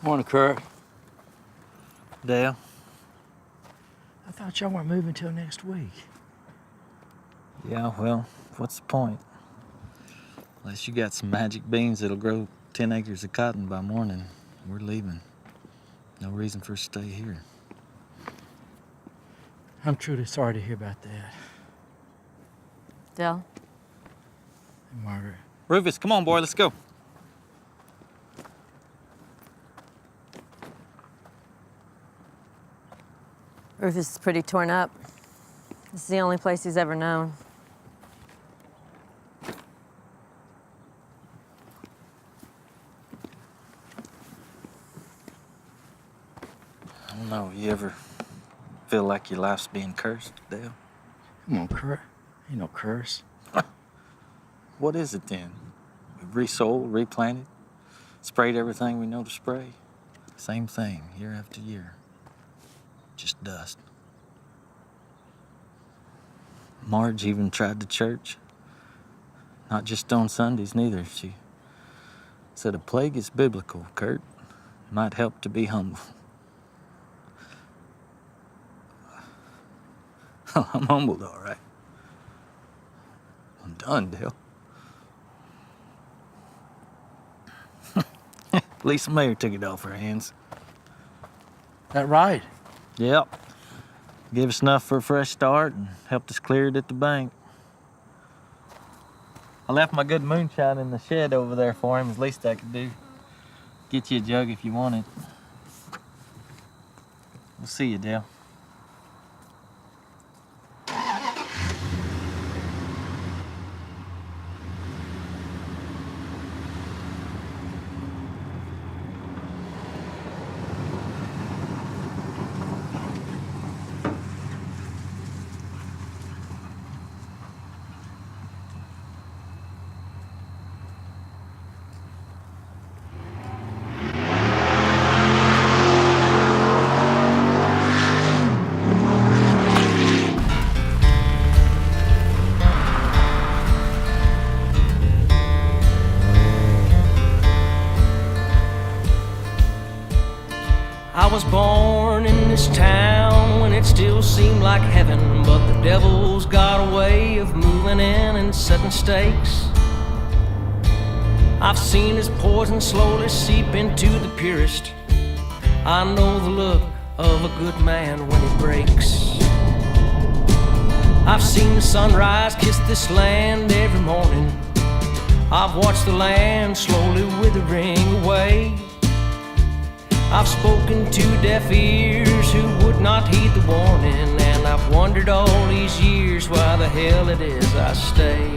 Morning, Kurt. Dale? I thought y'all weren't moving till next week. Yeah, well, what's the point? Unless you got some magic beans that'll grow 10 acres of cotton by morning, we're leaving. No reason for us to stay here. I'm truly sorry to hear about that. Dell? And Margaret. Rufus, come on, boy, let's go. Rufus is pretty torn up. This is the only place he's ever known. I don't know, you ever feel like your life's being cursed, Dale? Come on, Kurt. Ain't no curse. What is it then? We've resold, replanted, sprayed everything we know to spray. Same thing, year after year. Just dust. Marge even tried to church. Not just on Sundays, neither. She said a plague is biblical, Kurt. Might help to be humble. I'm humbled, all right. I'm done, Dale. Lisa Mayer took it off her hands. That right? Yep. Gave us enough for a fresh start and helped us clear it at the bank. I left my good moonshine in the shed over there for him, as least I could do. Get you a jug if you want it. We'll see you, Dale. I was born in this town when it still seemed like heaven, but the devil's got a way of moving in and setting stakes. I've seen his poison slowly seep into the purest. I know the look of a good man when it breaks. I've seen the sunrise kiss this land every morning. I've watched the land slowly withering away. I've spoken to deaf ears who would not heed the warning, and I've wondered all these years why the hell it is I stay.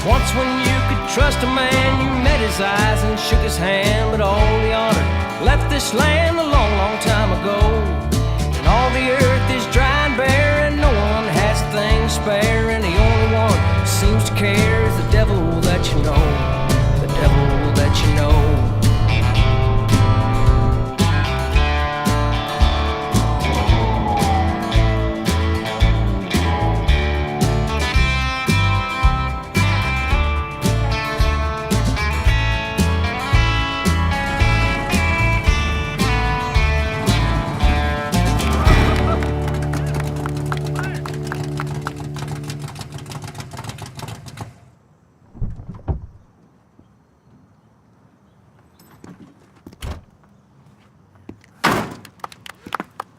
Once when you could trust a man, you met his eyes and shook his hand, but all the honor left this land a long, long time ago. And all the earth is dry and bare, and no one has a thing to spare, and the only one who seems to care is the devil that you know, the devil that you know.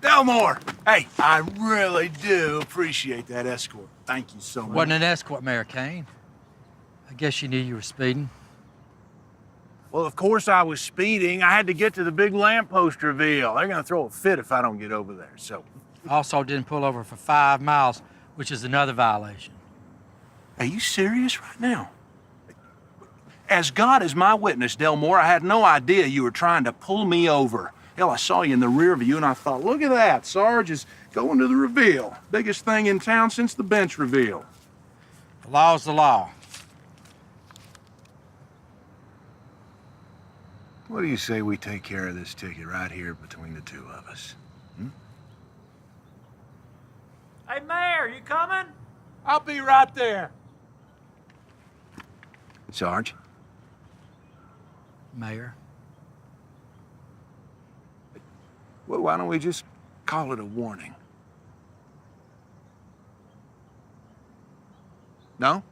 Delmore! Hey, I really do appreciate that escort. Thank you so much. Wasn't an escort, Mayor Kane. I guess you knew you were speeding. Well, of course I was speeding. I had to get to the big lamppost reveal. They're gonna throw a fit if I don't get over there, so. Also didn't pull over for 5 miles, which is another violation. Are you serious right now? As God is my witness, Delmore, I had no idea you were trying to pull me over. Hell, I saw you in the rear view and I thought, look at that, Sarge is going to the reveal. Biggest thing in town since the bench reveal. The law's the law. What do you say we take care of this ticket right here between the two of us? Hey, Mayor, you coming? I'll be right there. Sarge? Mayor. Well, why don't we just call it a warning? No?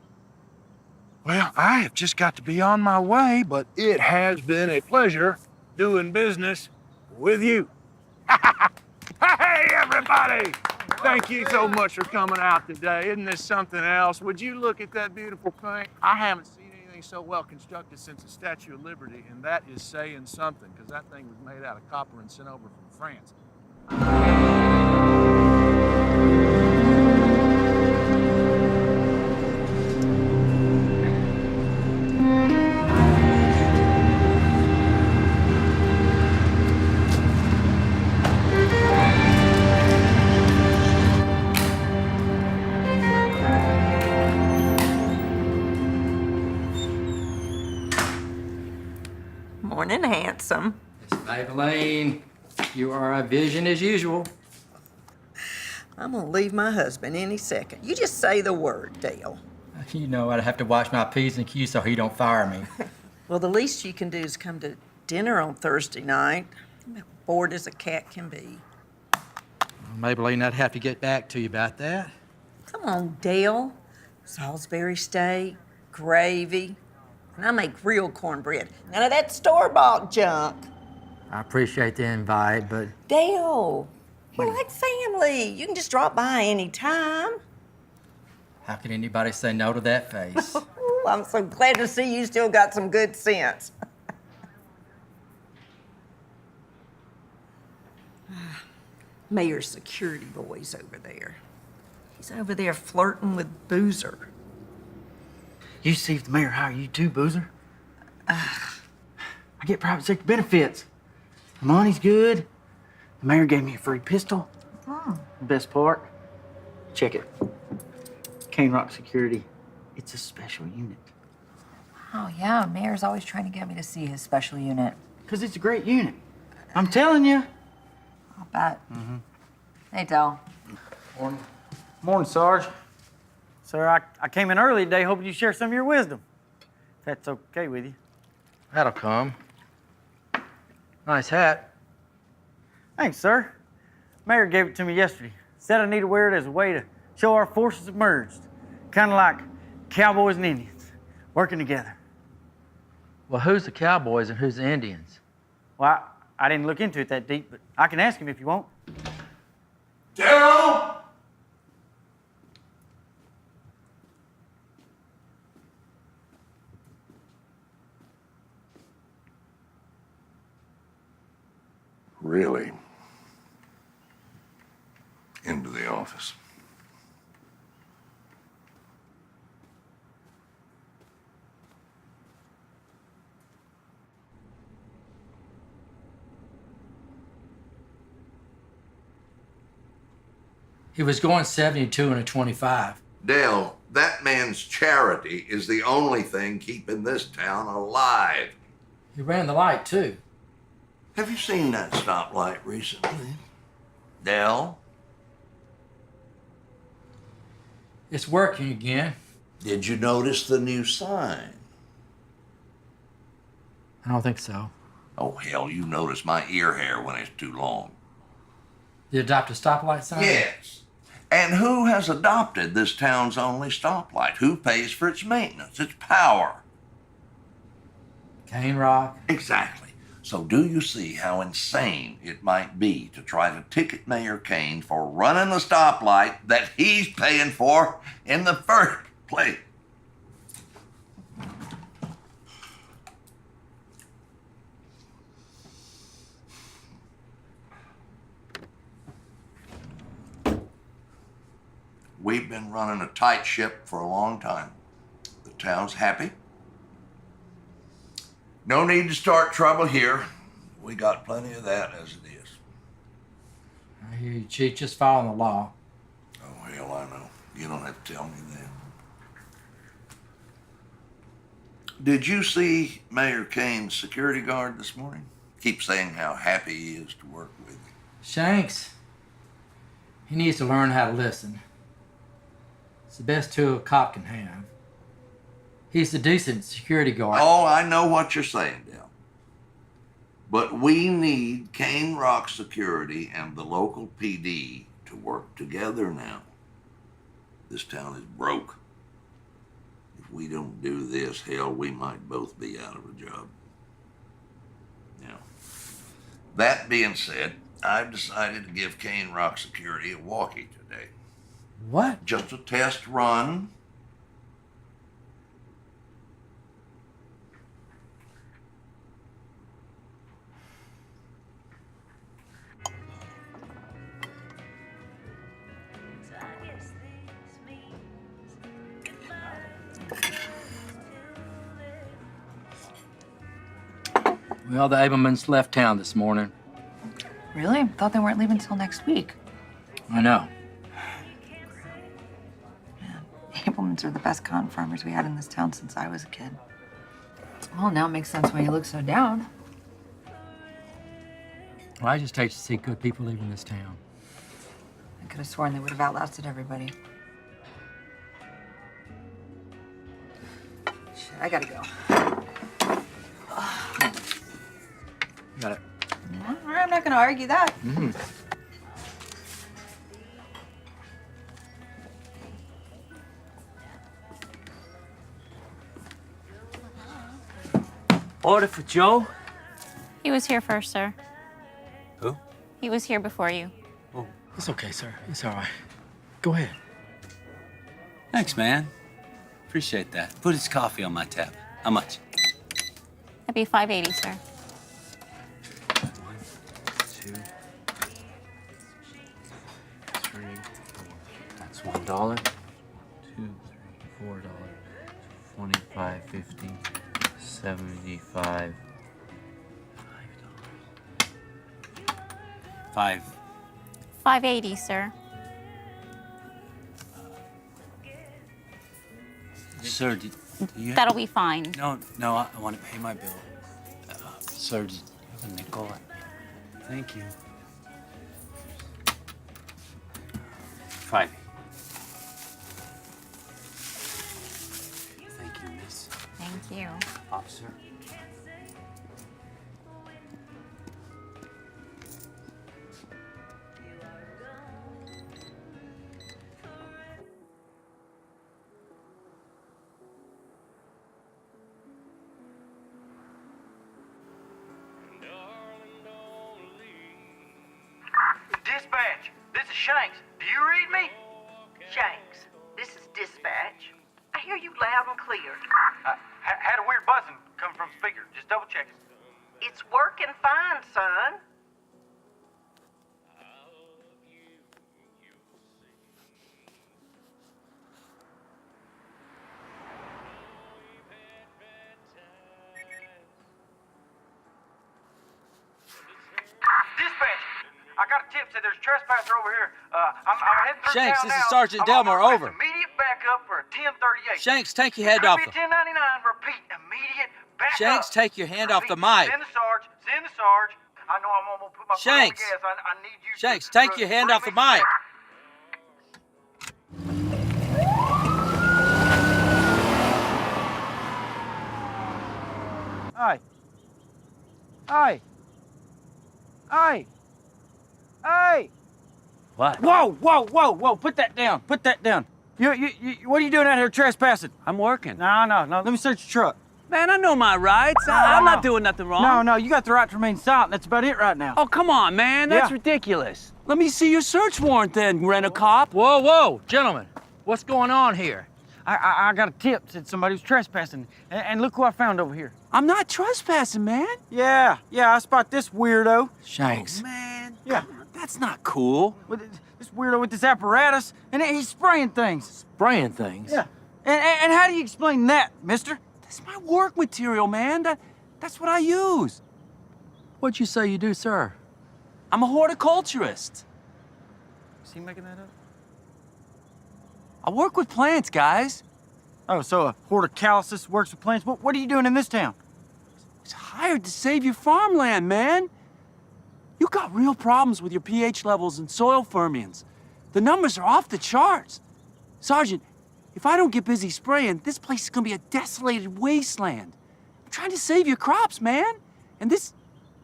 Well, I have just got to be on my way, but it has been a pleasure doing business with you. Hey, everybody! Thank you so much for coming out today. Isn't this something else? Would you look at that beautiful thing? I haven't seen anything so well constructed since the Statue of Liberty, and that is saying something, because that thing was made out of copper and sent over from France. Morning, handsome. Miss Maybelline, you are a vision as usual. I'm gonna leave my husband any second. You just say the word, Dale. You know I'd have to watch my P's and Q's so he don't fire me. Well, the least you can do is come to dinner on Thursday night. I'm bored as a cat can be. Maybelline, I'd have to get back to you about that. Come on, Dale. Salisbury steak, gravy, and I make real cornbread. None of that store-bought junk. I appreciate the invite, but Dale, you're like family. You can just drop by any time. how can anybody say no to that face? Ooh, I'm so glad to see you still got some good sense. Mayor's security boy's over there. He's over there flirting with Boozer. You see if the mayor hire you too, Boozer. I get private sector benefits. The money's good. The mayor gave me a free pistol. The best part, check it. Cane Rock Security. It's a special unit. Oh, yeah, Mayor's always trying to get me to see his special unit. Because it's a great unit. I'm telling you. I'll bet. Hey, Del. Morning, Sarge. Sir, I came in early today hoping you'd share some of your wisdom. If that's okay with you. That'll come. Nice hat. Thanks, sir. Mayor gave it to me yesterday. Said I need to wear it as a way to show our forces have merged. Kind of like cowboys and Indians working together. Well, who's the Cowboys and who's the Indians? Well, I didn't look into it that deep, but I can ask him if you want. Daryl! Really? Into the office. He was going 72 and a 25. Dale, that man's charity is the only thing keeping this town alive. He ran the light, too. Have you seen that stoplight recently? Dale? It's working again. Did you notice the new sign? I don't think so. Oh, hell, you notice my ear hair when it's too long. You adopt a stoplight sign? Yes. And who has adopted this town's only stoplight? Who pays for its maintenance, its power? Cane Rock. Exactly. So do you see how insane it might be to try to ticket Mayor Kane for running the stoplight that he's paying for in the first place? We've been running a tight ship for a long time. The town's happy. No need to start trouble here. We got plenty of that as it is. I hear you, Chief. Just following the law. Oh, hell, I know. You don't have to tell me that. Did you see Mayor Kane's security guard this morning? Keeps saying how happy he is to work with you. Shanks. He needs to learn how to listen. It's the best tool a cop can have. He's a decent security guard. Oh, I know what you're saying, Dale. But we need Cane Rock Security and the local PD to work together now. This town is broke. If we don't do this, hell, we might both be out of a job. Now, that being said, I've decided to give Cane Rock Security a walkie today. What? Just a test run. Well, the Abelmans left town this morning. Really? Thought they weren't leaving till next week. I know. Abelmans are the best cotton farmers we had in this town since I was a kid. Well, now it makes sense why you look so down. Well, I just hate to see good people leaving this town. I could have sworn they would have outlasted everybody. Shit, I gotta go. Got it. All right, I'm not gonna argue that. Order for Joe? He was here first, sir. Who? He was here before you. It's okay, sir. It's all right. Go ahead. Thanks, man. Appreciate that. Put his coffee on my tab. How much? That'd be $5.80, sir. 2, 3, 4. That's $1. 2, 3, $4. 25, 50, 75. $5. $5.80, sir. Sir, do you That'll be fine. No, I want to pay my bill. Sir, do you have a nickel? Thank you. $5. Thank you, miss. Thank you. Officer. Dispatch, this is Shanks. Do you read me? Shanks, this is dispatch. I hear you loud and clear. Had a weird buzzing come from speaker. Just double check it. It's working fine, son. Dispatch, I got a tip. Said there's a trespasser over here. I'm heading through Shanks, town this is now. Sergeant I'm on my Delmore, way. over. Immediate backup for a 1038. Shanks, take your head Could off be the... 1099. Repeat, immediate backup. Shanks, take your hand off the mic. Send the sarge. Send the sarge. I know I'm gonna put my foot on the Shanks. gas. I need you. Shanks, to take your hand bring off the me mic. Hey. Hey. Hey. Hey. What? Whoa. Put that down. Put that down. You, what are you doing out here trespassing? I'm working. No. Let me search your truck. Man, I know my rights. I'm not doing nothing wrong. No, you got the right to remain silent. That's about it right now. Oh, come on, man. That's Yeah. ridiculous. Let me see your search warrant then, rent-a-cop. Whoa, gentlemen. What's going on here? I got a tip. Said somebody was trespassing. And look who I found over here. I'm not trespassing, man. Yeah, I spot this weirdo. Shanks. Man, Yeah. come on, that's not cool. With this weirdo with this apparatus, and he's spraying things. Spraying things. Yeah. And how do you explain that, mister? That's my work material, man. That's what I use. What'd you say you do, sir? I'm a horticulturist. Is he making that up? I work with plants, guys. Oh, so a horticulturist works with plants. What are you doing in this town? I was hired to save your farmland, man. You got real problems with your pH levels and soil fermions. The numbers are off the charts. Sergeant, if I don't get busy spraying, this place is gonna be a desolated wasteland. I'm trying to save your crops, man. And this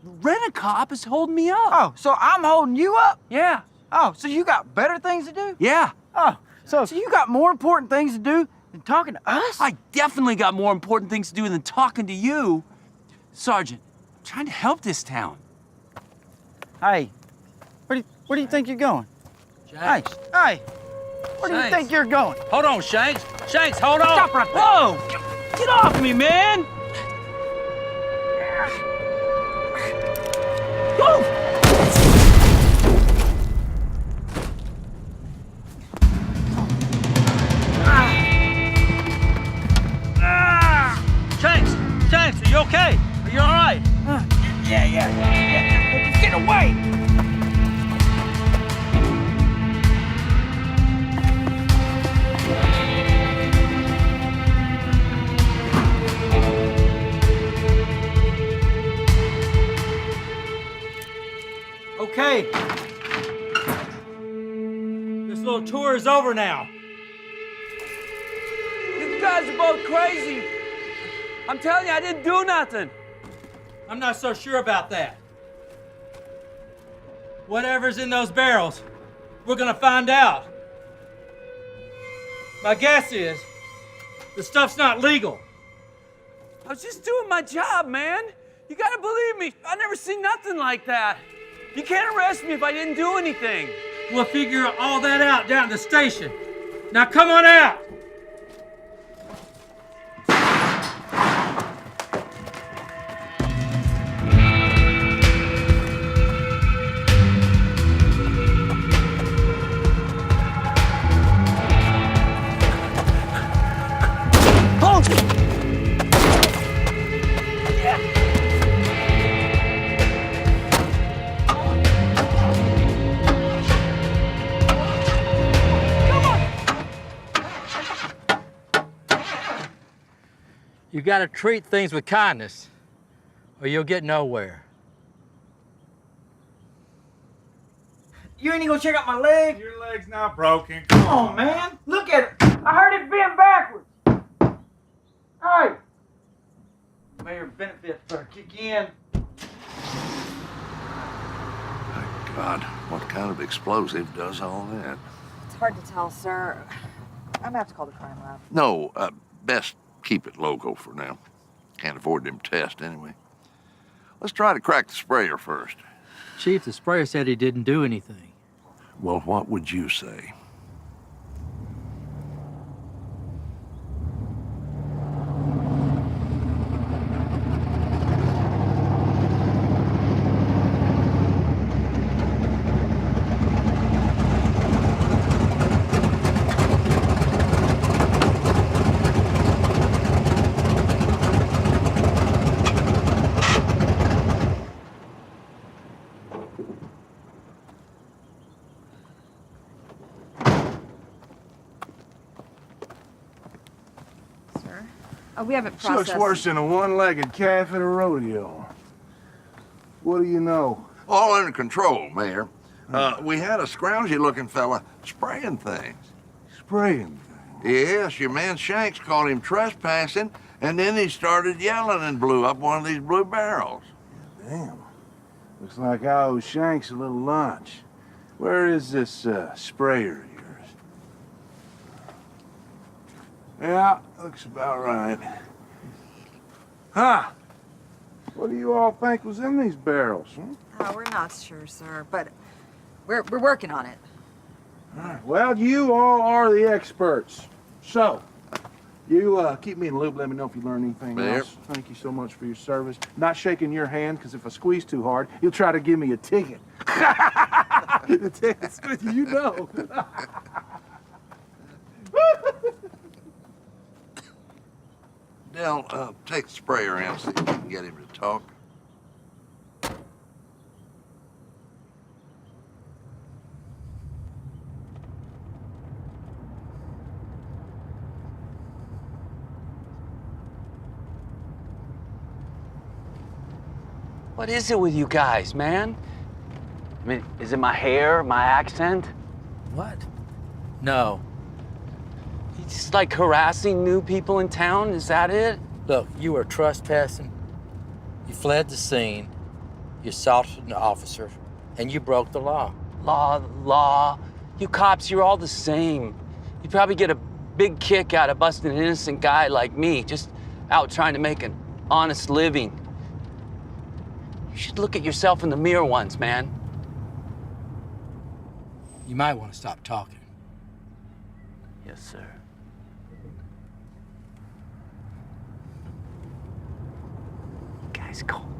Rent-A-Cop is holding me up. Oh, so I'm holding you up? Yeah. Oh, so you got better things to do? Yeah. Oh, so you got more important things to do than talking to us? I definitely got more important things to do than talking to you. Sergeant, I'm trying to help this town. Hey, where do you think you're going? Shanks. Hey, where do you think you're going? Hold on, Shanks. Shanks, hold on. Stop right there. Whoa! Get off me, man! Whoa! Shanks, are you okay? Are you all right? Yeah. Just get away! Okay. This little tour is over now. You guys are both crazy. I'm telling you, I didn't do nothing. I'm not so sure about that. Whatever's in those barrels, we're gonna find out. My guess is the stuff's not legal. I was just doing my job, man. You gotta believe me. I never seen nothing like that. You can't arrest me if I didn't do anything. We'll figure all that out down at the station. Now come on out. You gotta treat things with kindness, or you'll get nowhere. You ain't gonna check out my leg? Your leg's not broken. Come on, man. Look at it. I heard it bent backwards. Hey. Mayor benefits better kick in. My God, what kind of explosive does all that? It's hard to tell, sir. I'm gonna have to call the crime lab. No, best keep it local for now. Can't afford them tests anyway. Let's try to crack the sprayer first. Chief, the sprayer said he didn't do anything. Well, what would you say? Oh, we haven't This processed. looks worse than a one-legged calf at a rodeo. What do you know? All under control, Mayor. We had a scroungy-looking fella spraying things. Spraying. Yes, your man Shanks caught him trespassing, and then he started yelling and blew up one of these blue barrels. Damn. Looks like I owe Shanks a little lunch. Where is this sprayer of yours? Yeah, looks about right. Huh. What do you all think was in these barrels, huh? Oh, we're not sure, sir, but we're working on it. All right. Well, you all are the experts. So, you keep me in the loop. Let me know if you learn anything Mayor. else. Thank you so much for your service. Not shaking your hand, because if I squeeze too hard, you'll try to give me a ticket. The ticket's with you, you know. Dell, take the sprayer in, see if you can get him to talk. What is it with you guys, man? I mean, is it my hair, my accent? What? No. You just like harassing new people in town? Is that it? Look, you were trespassing. You fled the scene. You assaulted an officer, and you broke the law. Law. You cops, you're all the same. You probably get a big kick out of busting an innocent guy like me, just out trying to make an honest living. You should look at yourself in the mirror once, man. You might want to stop talking. Yes, sir. You guys call me.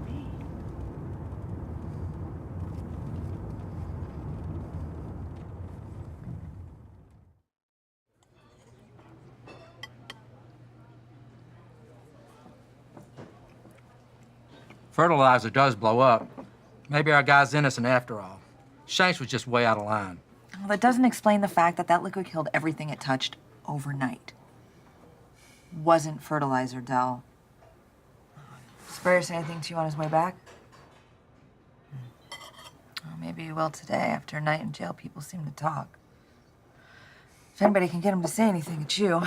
Fertilizer does blow up. Maybe our guy's innocent after all. Shanks was just way out of line. Well, that doesn't explain the fact that that liquid killed everything it touched overnight. Wasn't fertilizer, Del. Sprayer say anything to you on his way back? Well, maybe he will today. After a night in jail, people seem to talk. If anybody can get him to say anything, it's you.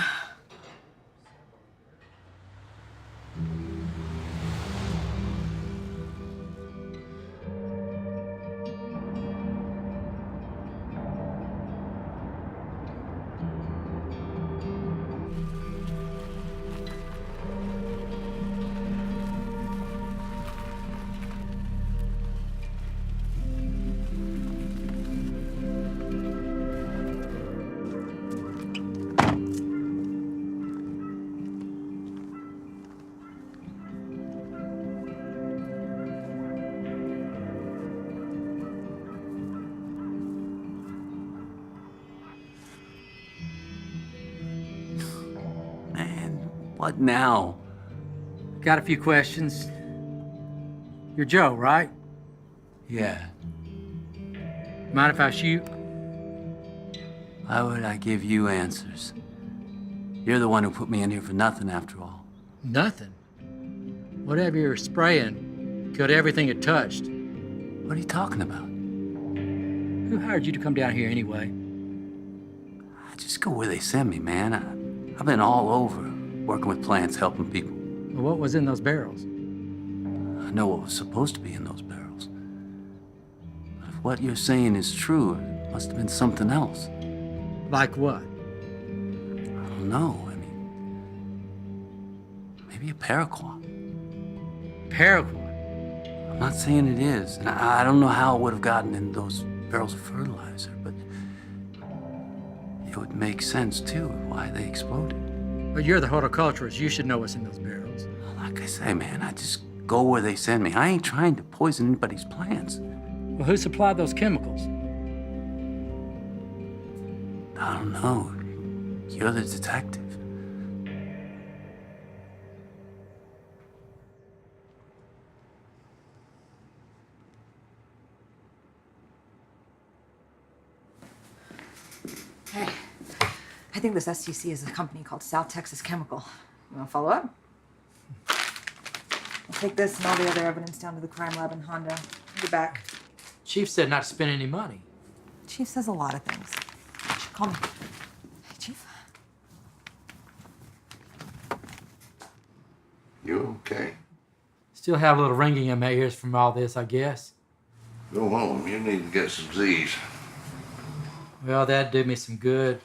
What now? Got a few questions. You're Joe, right? Yeah. Mind if I shoot? Why would I give you answers? You're the one who put me in here for nothing, after all. Nothing. Whatever you're spraying killed everything it touched. What are you talking about? Who hired you to come down here anyway? I just go where they send me, man. I've been all over, working with plants, helping people. Well, what was in those barrels? I know what was supposed to be in those barrels. But if what you're saying is true, it must have been something else. Like what? I don't know. I mean, maybe a paraquat. Paraquat? I'm not saying it is, and I don't know how it would have gotten in those barrels of fertilizer, but it would make sense, too, why they exploded. But you're the horticulturist. You should know what's in those barrels. Like I say, man, I just go where they send me. I ain't trying to poison anybody's plants. Well, who supplied those chemicals? I don't know. You're the detective. Hey, I think this STC is a company called South Texas Chemical. You want to follow up? I'll take this and all the other evidence down to the crime lab in Hondo. Get back. Chief said not to spend any money. Chief says a lot of things. Call me. Hey, Chief. You okay? Still have a little ringing in my ears from all this, I guess. Go home. You need to get some Z's. Well, that'd do me some good.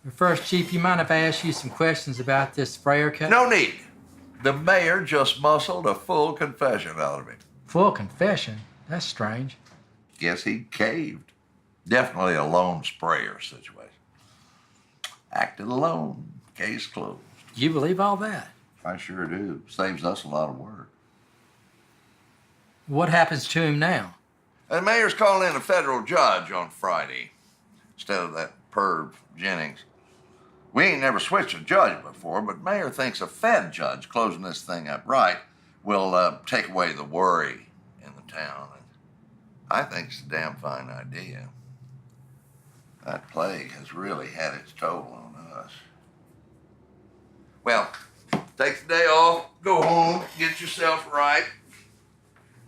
But first, Chief, you mind if I ask you some questions about this sprayer cut? No need. The mayor just muscled a full confession out of him. Full confession? That's strange. Guess he caved. Definitely a lone sprayer situation. Acted alone. Case closed. You believe all that? I sure do. Saves us a lot of work. What happens to him now? The mayor's calling in a federal judge on Friday instead of that perv Jennings. We ain't never switched a judge before, but mayor thinks a Fed judge closing this thing up right will take away the worry in the town. And I think it's a damn fine idea. That plague has really had its toll on us. Well, take the day off, go home, get yourself right.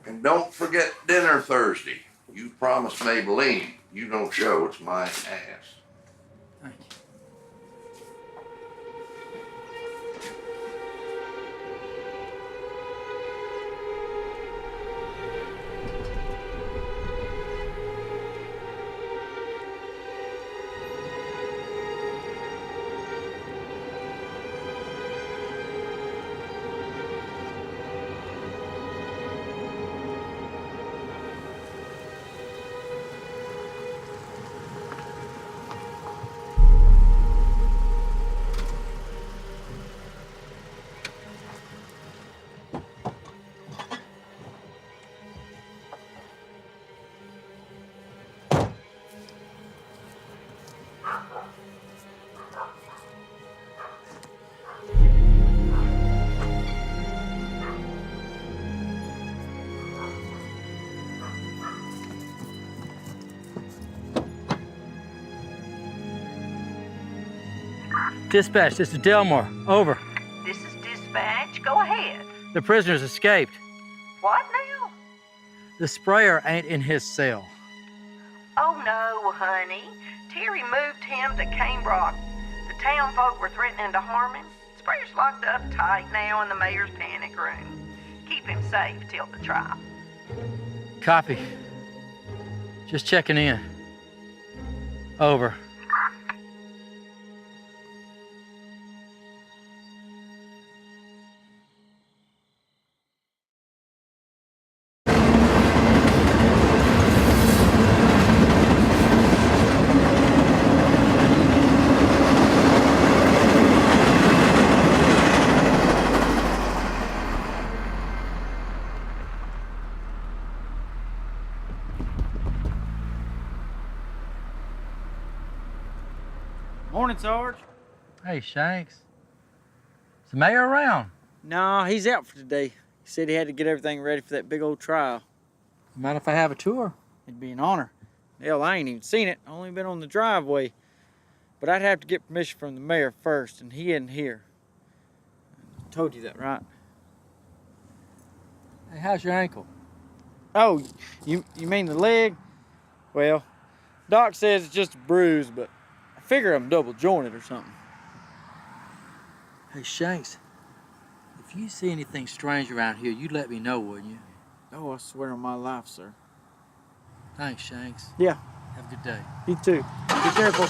And don't forget dinner Thursday. You promised Maybelline. You don't show, it's my ass. Thank you. Dispatch, this is Delmore. Over. This is dispatch. Go ahead. The prisoner's escaped. What now? The sprayer ain't in his cell. Oh no, honey. Terry moved him to Cane Rock. The town folk were threatening to harm him. Sprayer's locked up tight now in the mayor's panic room. Keep him safe till the trial. Copy. Just checking in. Over. Morning, Sarge. Hey, Shanks. Is the mayor around? No, he's out for today. He said he had to get everything ready for that big old trial. Mind if I have a tour? It'd be an honor. Hell, I ain't even seen it. Only been on the driveway. But I'd have to get permission from the mayor first, and he isn't here. I told you that, right? Hey, how's your ankle? Oh, you mean the leg? Well, Doc says it's just a bruise, but I figure I'm double jointed or something. Hey, Shanks. If you see anything strange around here, you'd let me know, wouldn't you? Oh, I swear on my life, sir. Thanks, Shanks. Yeah. Have a good day. You too. Be careful.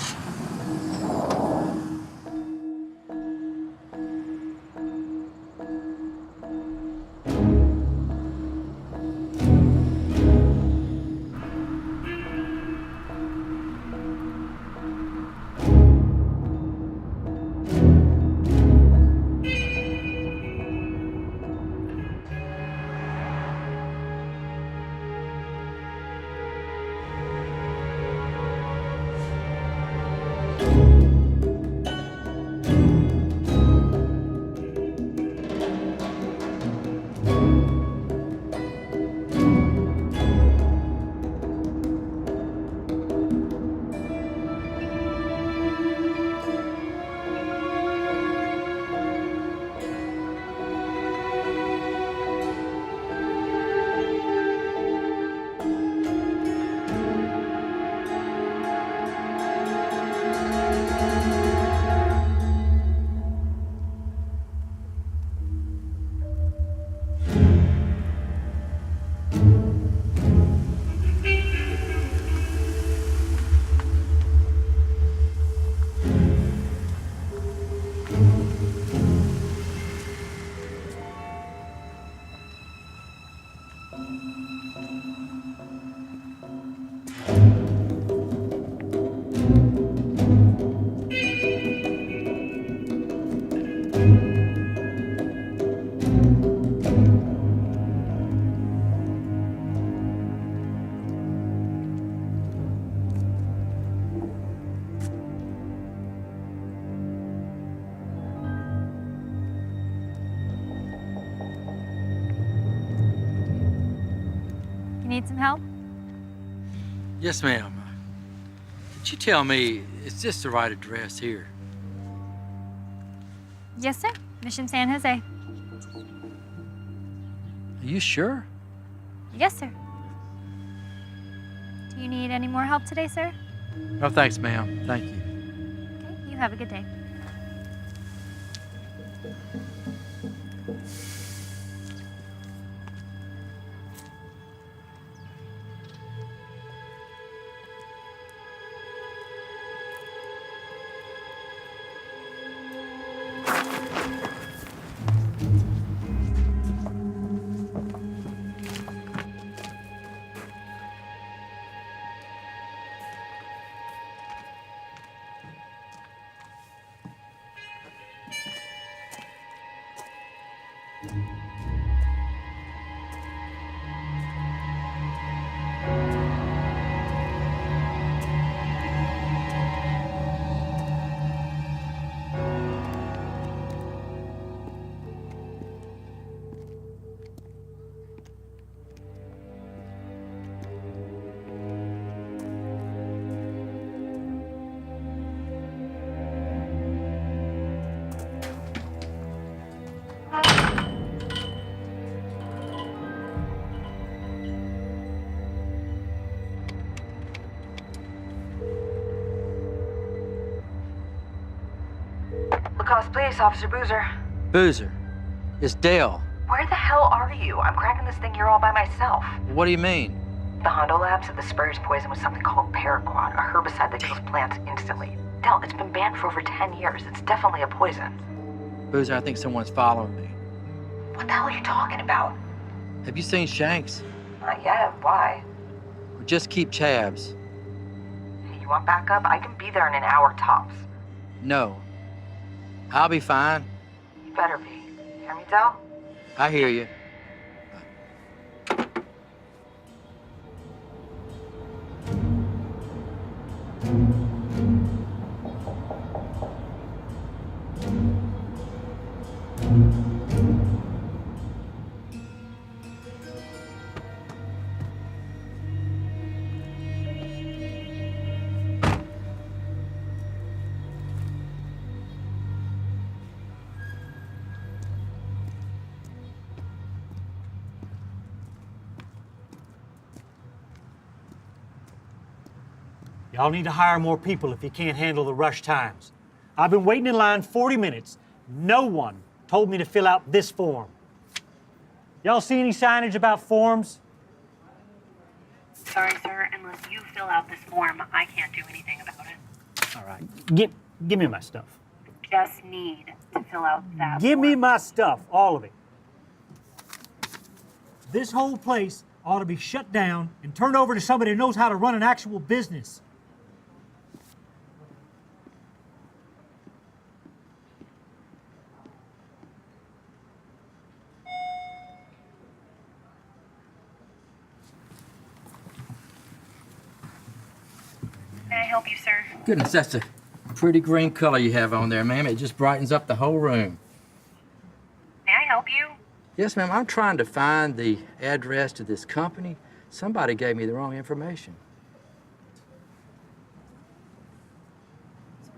You need some help? Yes, ma'am. Could you tell me, is this the right address here? Yes, sir. Mission San Jose. Are you sure? Yes, sir. Do you need any more help today, sir? No, thanks, ma'am. Thank you. Okay, you have a good day. Cops Police, Officer Boozer. Boozer, it's Dale. Where the hell are you? I'm cracking this thing here all by myself. What do you mean? The Hondo Lab said the sprayer's poison was something called paraquat, a herbicide that kills plants instantly. Del, it's been banned for over 10 years. It's definitely a poison. Boozer, I think someone's following me. What the hell are you talking about? Have you seen Shanks? Not yet. Why? Or just keep Chavs? Hey, you want backup? I can be there in an hour tops. No. I'll be fine. You better be. Hear me, Del? I hear you. Y'all need to hire more people if you can't handle the rush times. I've been waiting in line 40 minutes. No one told me to fill out this form. Y'all see any signage about forms? Sorry, sir. Unless you fill out this form, I can't do anything about it. All right, give me my stuff. Just need to fill out that Give form. me my stuff, all of it. This whole place ought to be shut down and turned over to somebody who knows how to run an actual business. May I help you, sir? Goodness, that's a pretty green color you have on there, ma'am. It just brightens up the whole room. May I help you? Yes, ma'am. I'm trying to find the address to this company. Somebody gave me the wrong information.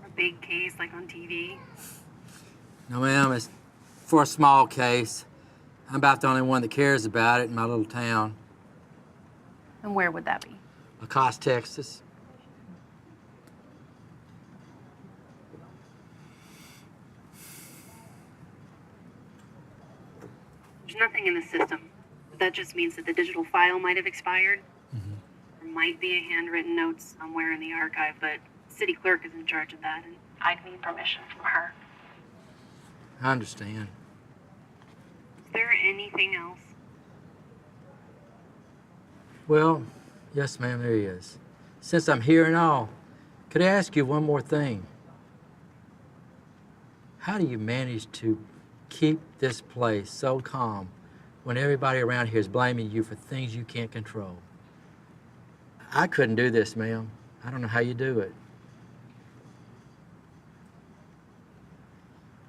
A big case like on TV. No, ma'am. It's for a small case. I'm about the only one that cares about it in my little town. And where would that be? Lacoste, Texas. There's nothing in the system. That just means that the digital file might have expired. There might be a handwritten note somewhere in the archive, but city clerk is in charge of that, and I'd need permission from her. I understand. Is there anything else? Well, yes, ma'am, there is. Since I'm here and all, could I ask you one more thing? How do you manage to keep this place so calm when everybody around here is blaming you for things you can't control? I couldn't do this, ma'am. I don't know how you do it.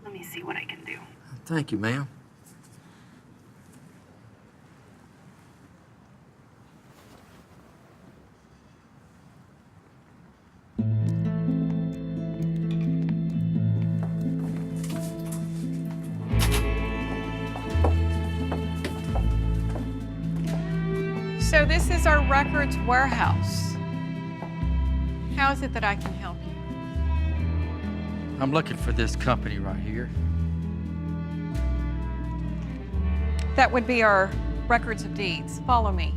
Let me see what I can do. Thank you, ma'am. So this is our records warehouse. How is it that I can help you? I'm looking for this company right here. That would be our records of deeds. Follow me.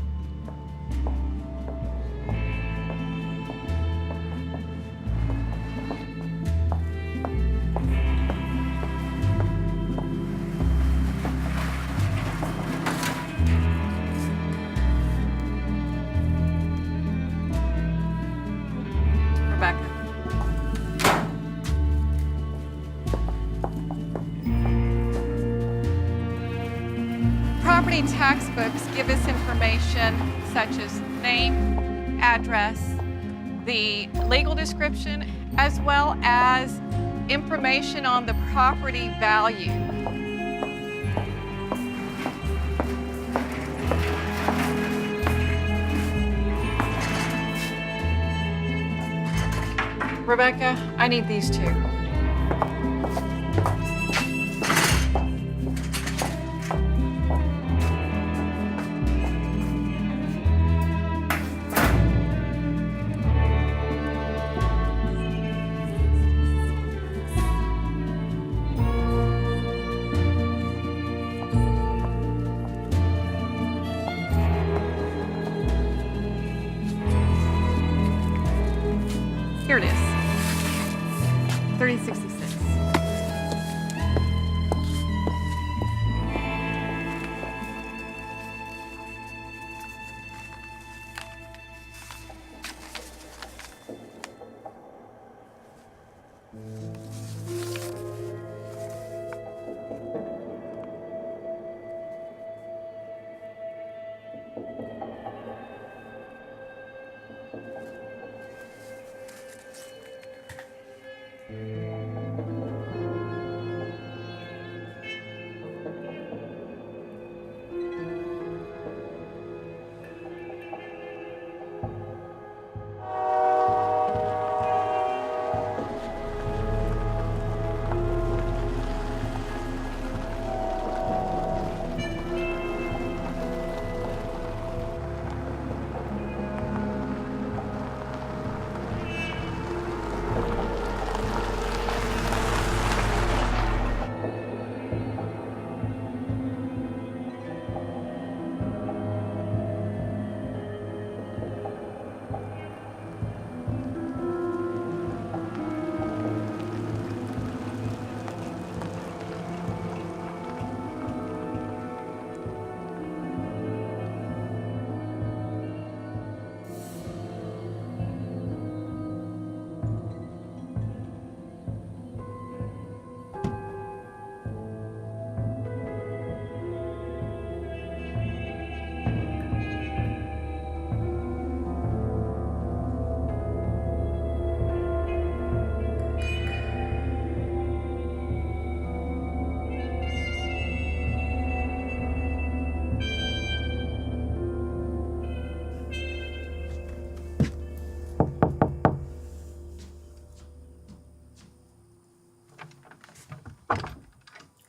Rebecca. Property tax books give us information such as name, address, the legal description, as well as information on the property value. Rebecca, I need these two. Here it is. 3066.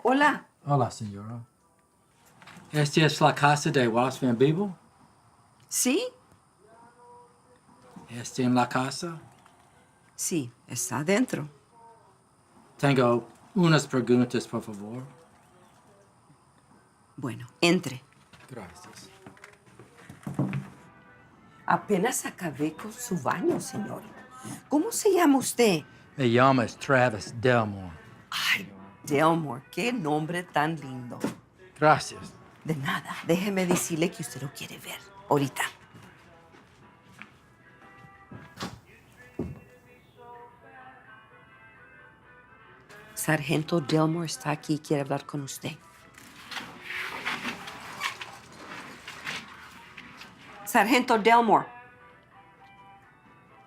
Hola. Hola, señora. ¿Esta es la casa de Wallace Van Beeble? ¿Sí? ¿Está en la casa? Sí, está adentro. Tengo unas preguntas, por favor. Bueno, entre. Gracias. Apenas acabé con su baño, señor. ¿Cómo se llama usted? Me llamo Travis Delmore. Ay, Delmore, qué nombre tan lindo. Gracias. De nada, déjeme decirle que usted lo quiere ver. Ahorita. Sargento Delmore está aquí y quiere hablar con usted. Sargento Delmore.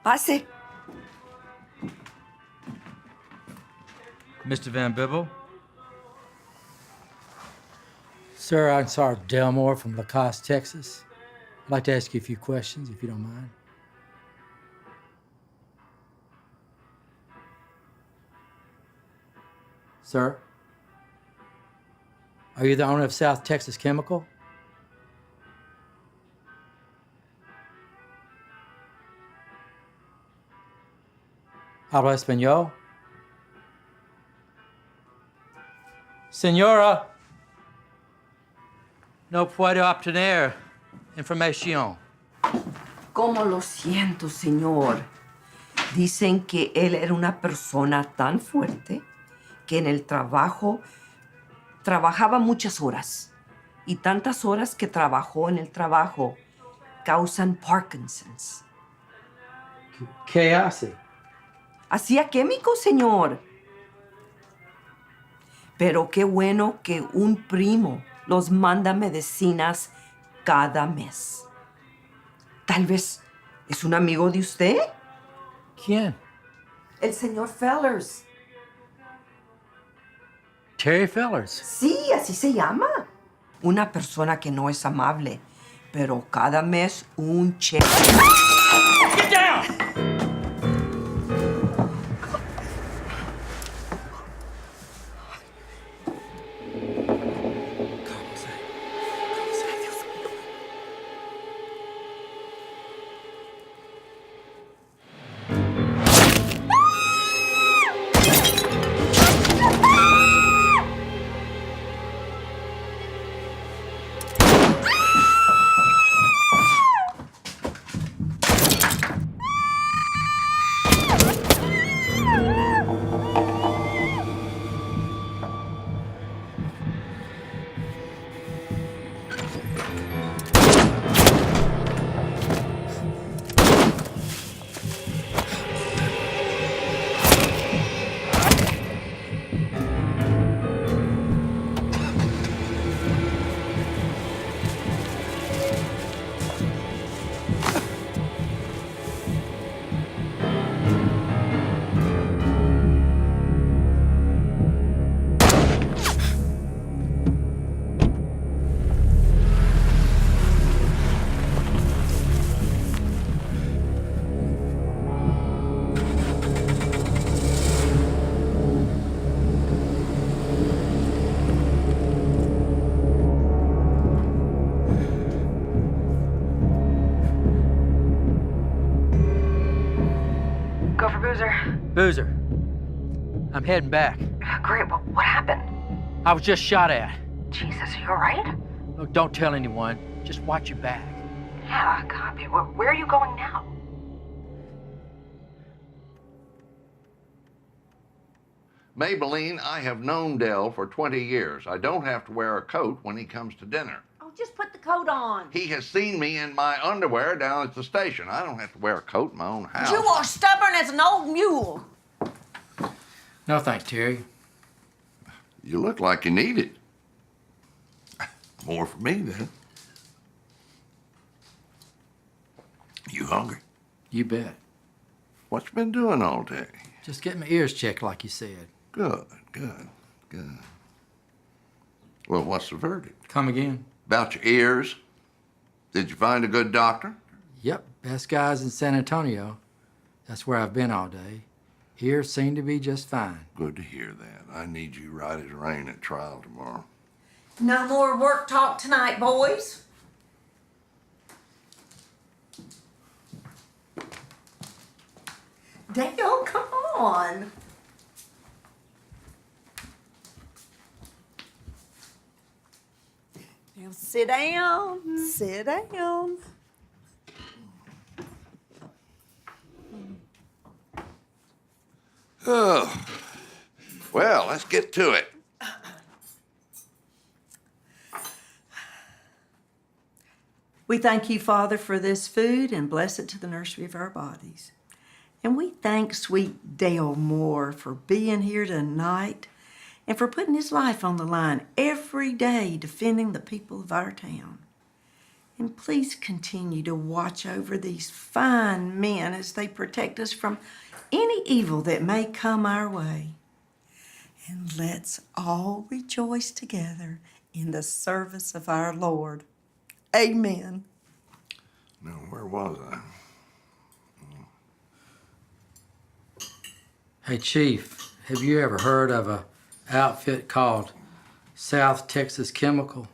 Pase. Mr. Van Beeble? Sir, I'm Sergeant Delmore from Lacoste, Texas. I'd like to ask you a few questions, if you don't mind. Sir? Are you the owner of South Texas Chemical? ¿Habla español? Señora, no puedo obtener información. ¿Cómo lo siento, señor? Dicen que él era una persona tan fuerte que en el trabajo trabajaba muchas horas. Y tantas horas que trabajó en el trabajo causan Parkinson's. ¿Qué hace? Hacía químicos, señor. Pero qué bueno que un primo los manda medicinas cada mes. Tal vez es un amigo de usted. ¿Quién? El señor Fellers. Terry Fellers. Sí, así se llama. Una persona que no es amable, pero cada mes un cheque. Get down! Boozer. Boozer, I'm heading back. Great, what happened? I was just shot at. Jesus, are you alright? Look, don't tell anyone. Just watch your back. Yeah, copy. Where are you going now? Maybelline, I have known Dell for 20 years. I don't have to wear a coat when he comes to dinner. Oh, just put the coat on. He has seen me in my underwear down at the station. I don't have to wear a coat in my own house. You are stubborn as an old mule. No thanks, Terry. You look like you need it. More for me, then. You hungry? You bet. What you been doing all day? Just get my ears checked like you said. Good. Well, what's the verdict? Come again? About your ears? Did you find a good doctor? Yep, best guys in San Antonio. That's where I've been all day. Ears seem to be just fine. Good to hear that. I need you right as rain at trial tomorrow. No more work talk tonight, boys. Dale, come on. Now sit down, sit down. Oh, well, let's get to it. We thank you, Father, for this food and bless it to the nursery of our bodies. And we thank sweet Dale Moore for being here tonight and for putting his life on the line every day defending the people of our town. And please continue to watch over these fine men as they protect us from any evil that may come our way. And let's all rejoice together in the service of our Lord. Amen. Now, where was I? Hey, Chief, have you ever heard of a outfit called South Texas Chemical?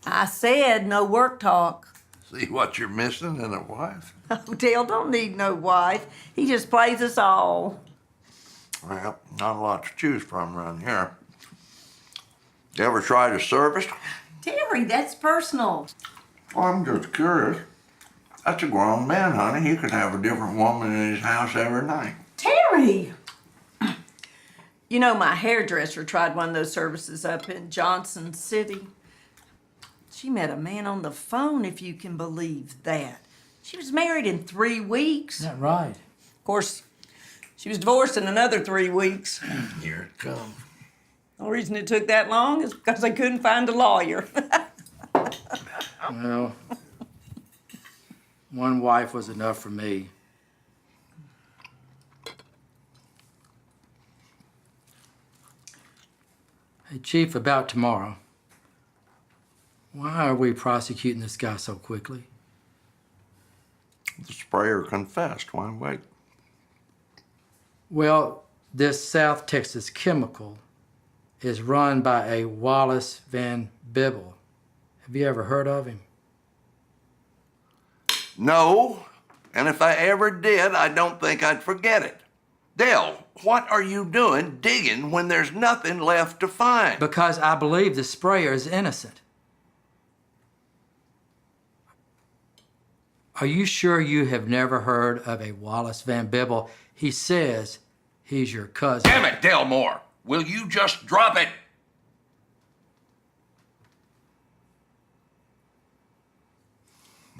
I said no work talk. See what you're missing in a wife? Oh, Dale don't need no wife. He just plays us all. Well, not a lot to choose from around here. You ever tried a service? Terry, that's personal. Oh, I'm just curious. That's a grown man, honey. He could have a different woman in his house every night. Terry! You know, my hairdresser tried one of those services up in Johnson City. She met a man on the phone, if you can believe that. She was married in 3 weeks. Is that right? Of course, she was divorced in another 3 weeks. Here it comes. The only reason it took that long is because they couldn't find a lawyer. Well, one wife was enough for me. Hey, Chief, about tomorrow. Why are we prosecuting this guy so quickly? The sprayer confessed. Why wait? Well, this South Texas Chemical is run by a Wallace Van Bibble. Have you ever heard of him? No, and if I ever did, I don't think I'd forget it. Dale, what are you doing digging when there's nothing left to find? Because I believe the sprayer is innocent. Are you sure you have never heard of a Wallace Van Bibble? He says he's your cousin. Damn it, Dale Moore. Will you just drop it?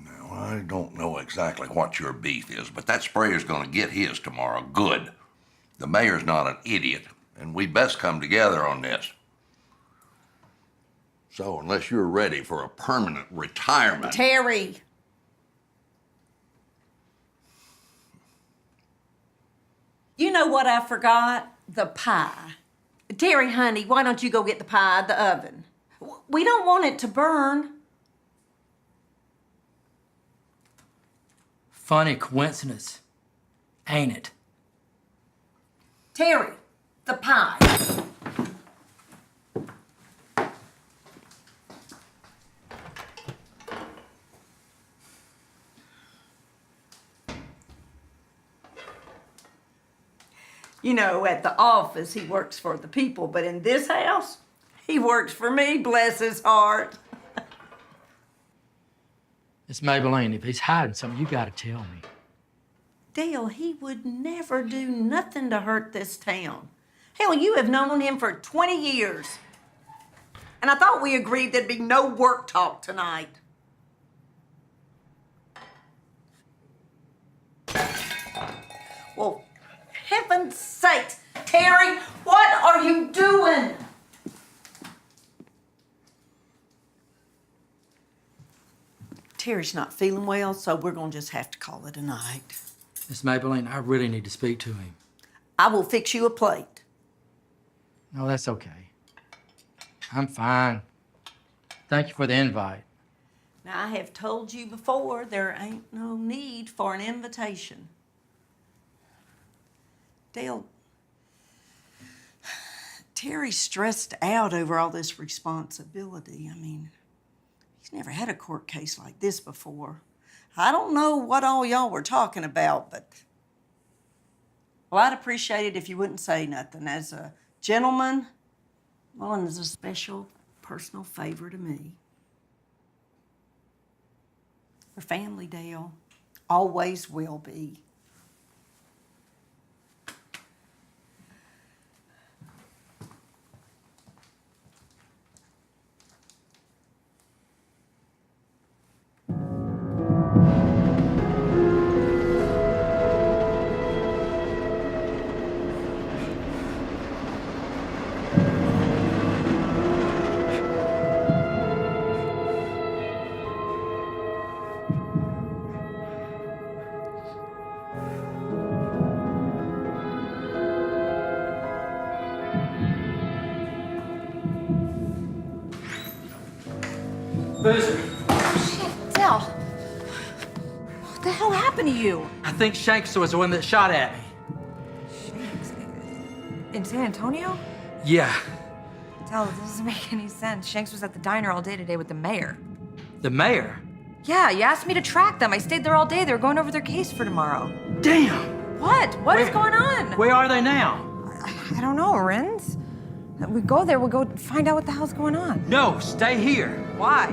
Now, I don't know exactly what your beef is, but that sprayer's gonna get his tomorrow. Good. The mayor's not an idiot, and we best come together on this. So, unless you're ready for a permanent retirement... Terry. You know what I forgot? The pie. Terry, honey, why don't you go get the pie out of the oven? We don't want it to burn. Funny coincidence, ain't it? Terry, the pie. You know, at the office, he works for the people, but in this house, he works for me, bless his heart. Miss Maybelline, if he's hiding something, you gotta tell me. Dale, he would never do nothing to hurt this town. Hell, you have known him for 20 years. And I thought we agreed there'd be no work talk tonight. Well, heaven's sakes, Terry, what are you doing? Terry's not feeling well, so we're gonna just have to call it a night. Miss Maybelline, I really need to speak to him. I will fix you a plate. No, that's okay. I'm fine. Thank you for the invite. Now, I have told you before, there ain't no need for an invitation. Dale, Terry's stressed out over all this responsibility. I mean, he's never had a court case like this before. I don't know what all y'all were talking about, but... Well, I'd appreciate it if you wouldn't say nothing. As a gentleman, well, and as a special personal favor to me. We're family, Dale. Always will be. Boozer, Shit, Dell. What the hell happened to you? I think Shanks was the one that shot at me. In San Antonio? Yeah, Dell, this doesn't make any sense. Shanks was at the diner all day today with the mayor. the mayor. Yeah, you asked me to track them. I stayed there all day. They were going over their case for tomorrow. Damn! What? What is going on? Where are they now? I don't know, Renz. We go there, we'll go find out what the hell's going on. No, stay here. Why?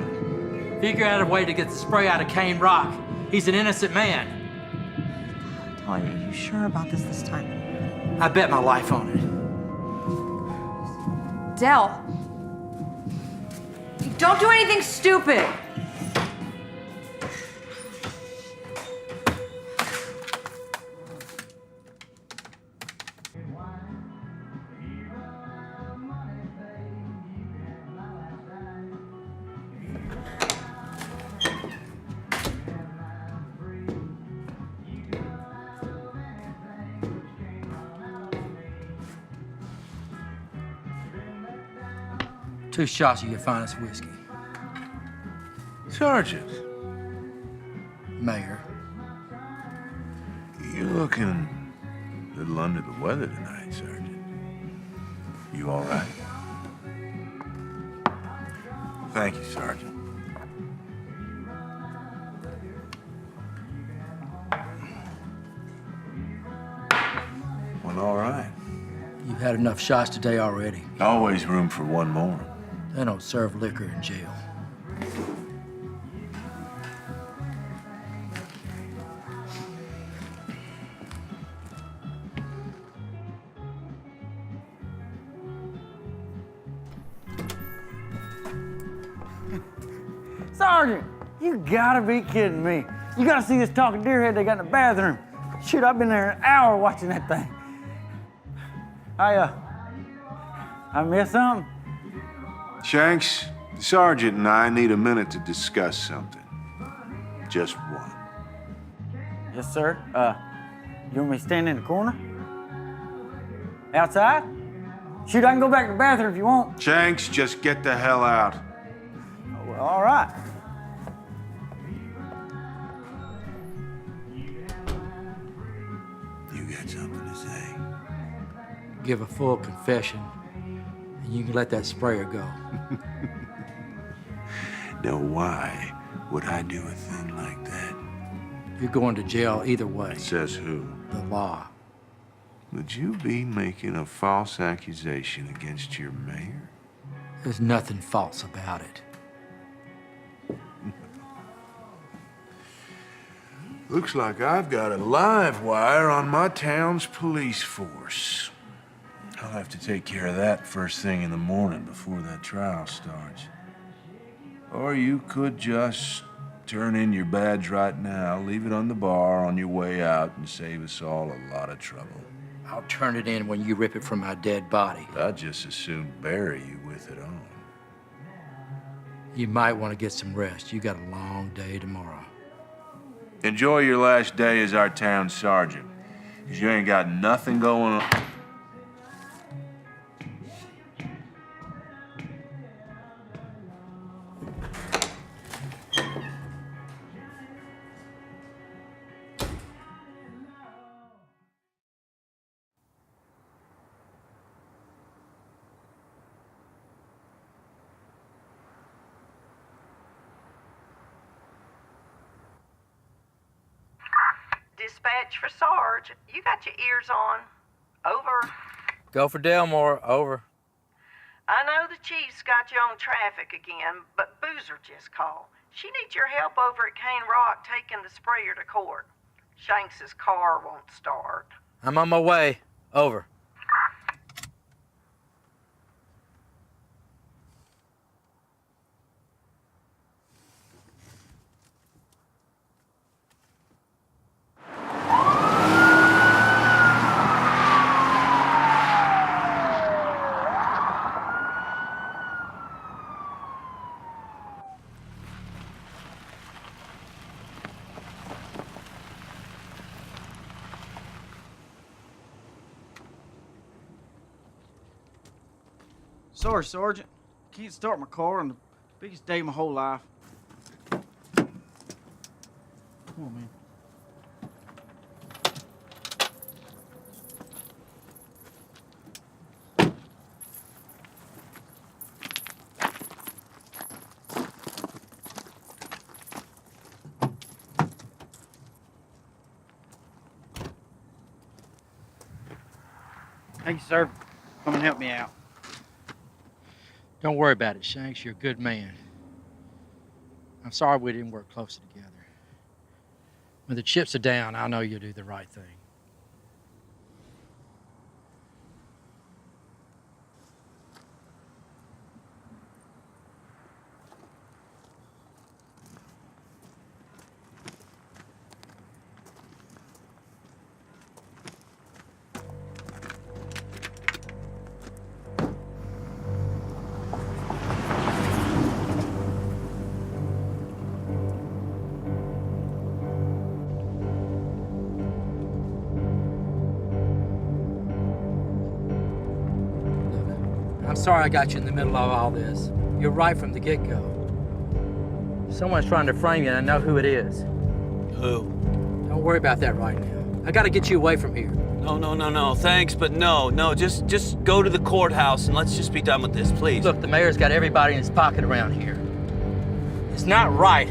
Figure out a way to get the spray out of Cane Rock. He's an innocent man. Are you sure about this time? I bet my life on it. Dell. Don't do anything stupid. Two shots of your finest whiskey. Sergeant. Mayor. You're looking a little under the weather tonight, Sergeant. You all right? Thank you, Sergeant. Well, all right. You've had enough shots today already. Always room for one more. They don't serve liquor in jail. Sergeant, you gotta be kidding me. You gotta see this talking deerhead they got in the bathroom. Shoot, I've been there an hour watching that thing. I missed something? Shanks, the Sergeant and I need a minute to discuss something. Just one. Yes, sir. You want me to stand in the corner? Outside? Shoot, I can go back to the bathroom if you want. Shanks, just get the hell out. Oh, well, all right. You got something to say? Give a full confession, and you can let that sprayer go. Now, why would I do a thing like that? You're going to jail either way. Says who? The law. Would you be making a false accusation against your mayor? There's nothing false about it. Looks like I've got a live wire on my town's police force. I'll have to take care of that first thing in the morning before that trial starts. Or you could just turn in your badge right now, leave it on the bar on your way out, and save us all a lot of trouble. I'll turn it in when you rip it from my dead body. I'd just as soon bury you with it on. You might want to get some rest. You got a long day tomorrow. Enjoy your last day as our town sergeant, because you ain't got nothing going on. Dispatch for Sarge. You got your ears on. Over. Go for Delmore. Over. I know the chief's got you on traffic again, but Boozer just called. She needs your help over at Cane Rock taking the sprayer to court. Shanks's car won't start. I'm on my way. Over. Sorry, Sergeant. Can't start my car on the biggest day of my whole life. Come on, man. Thank you, sir. Come and help me out. Don't worry about it, Shanks. You're a good man. I'm sorry we didn't work closer together. When the chips are down, I know you'll do the right thing. I'm sorry I got you in the middle of all this. You're right from the get-go. Someone's trying to frame you, and I know who it is. Who? Don't worry about that right now. I gotta get you away from here. No. Thanks, but no. Just go to the courthouse and let's just be done with this, please. Look, the mayor's got everybody in his pocket around here. It's not right.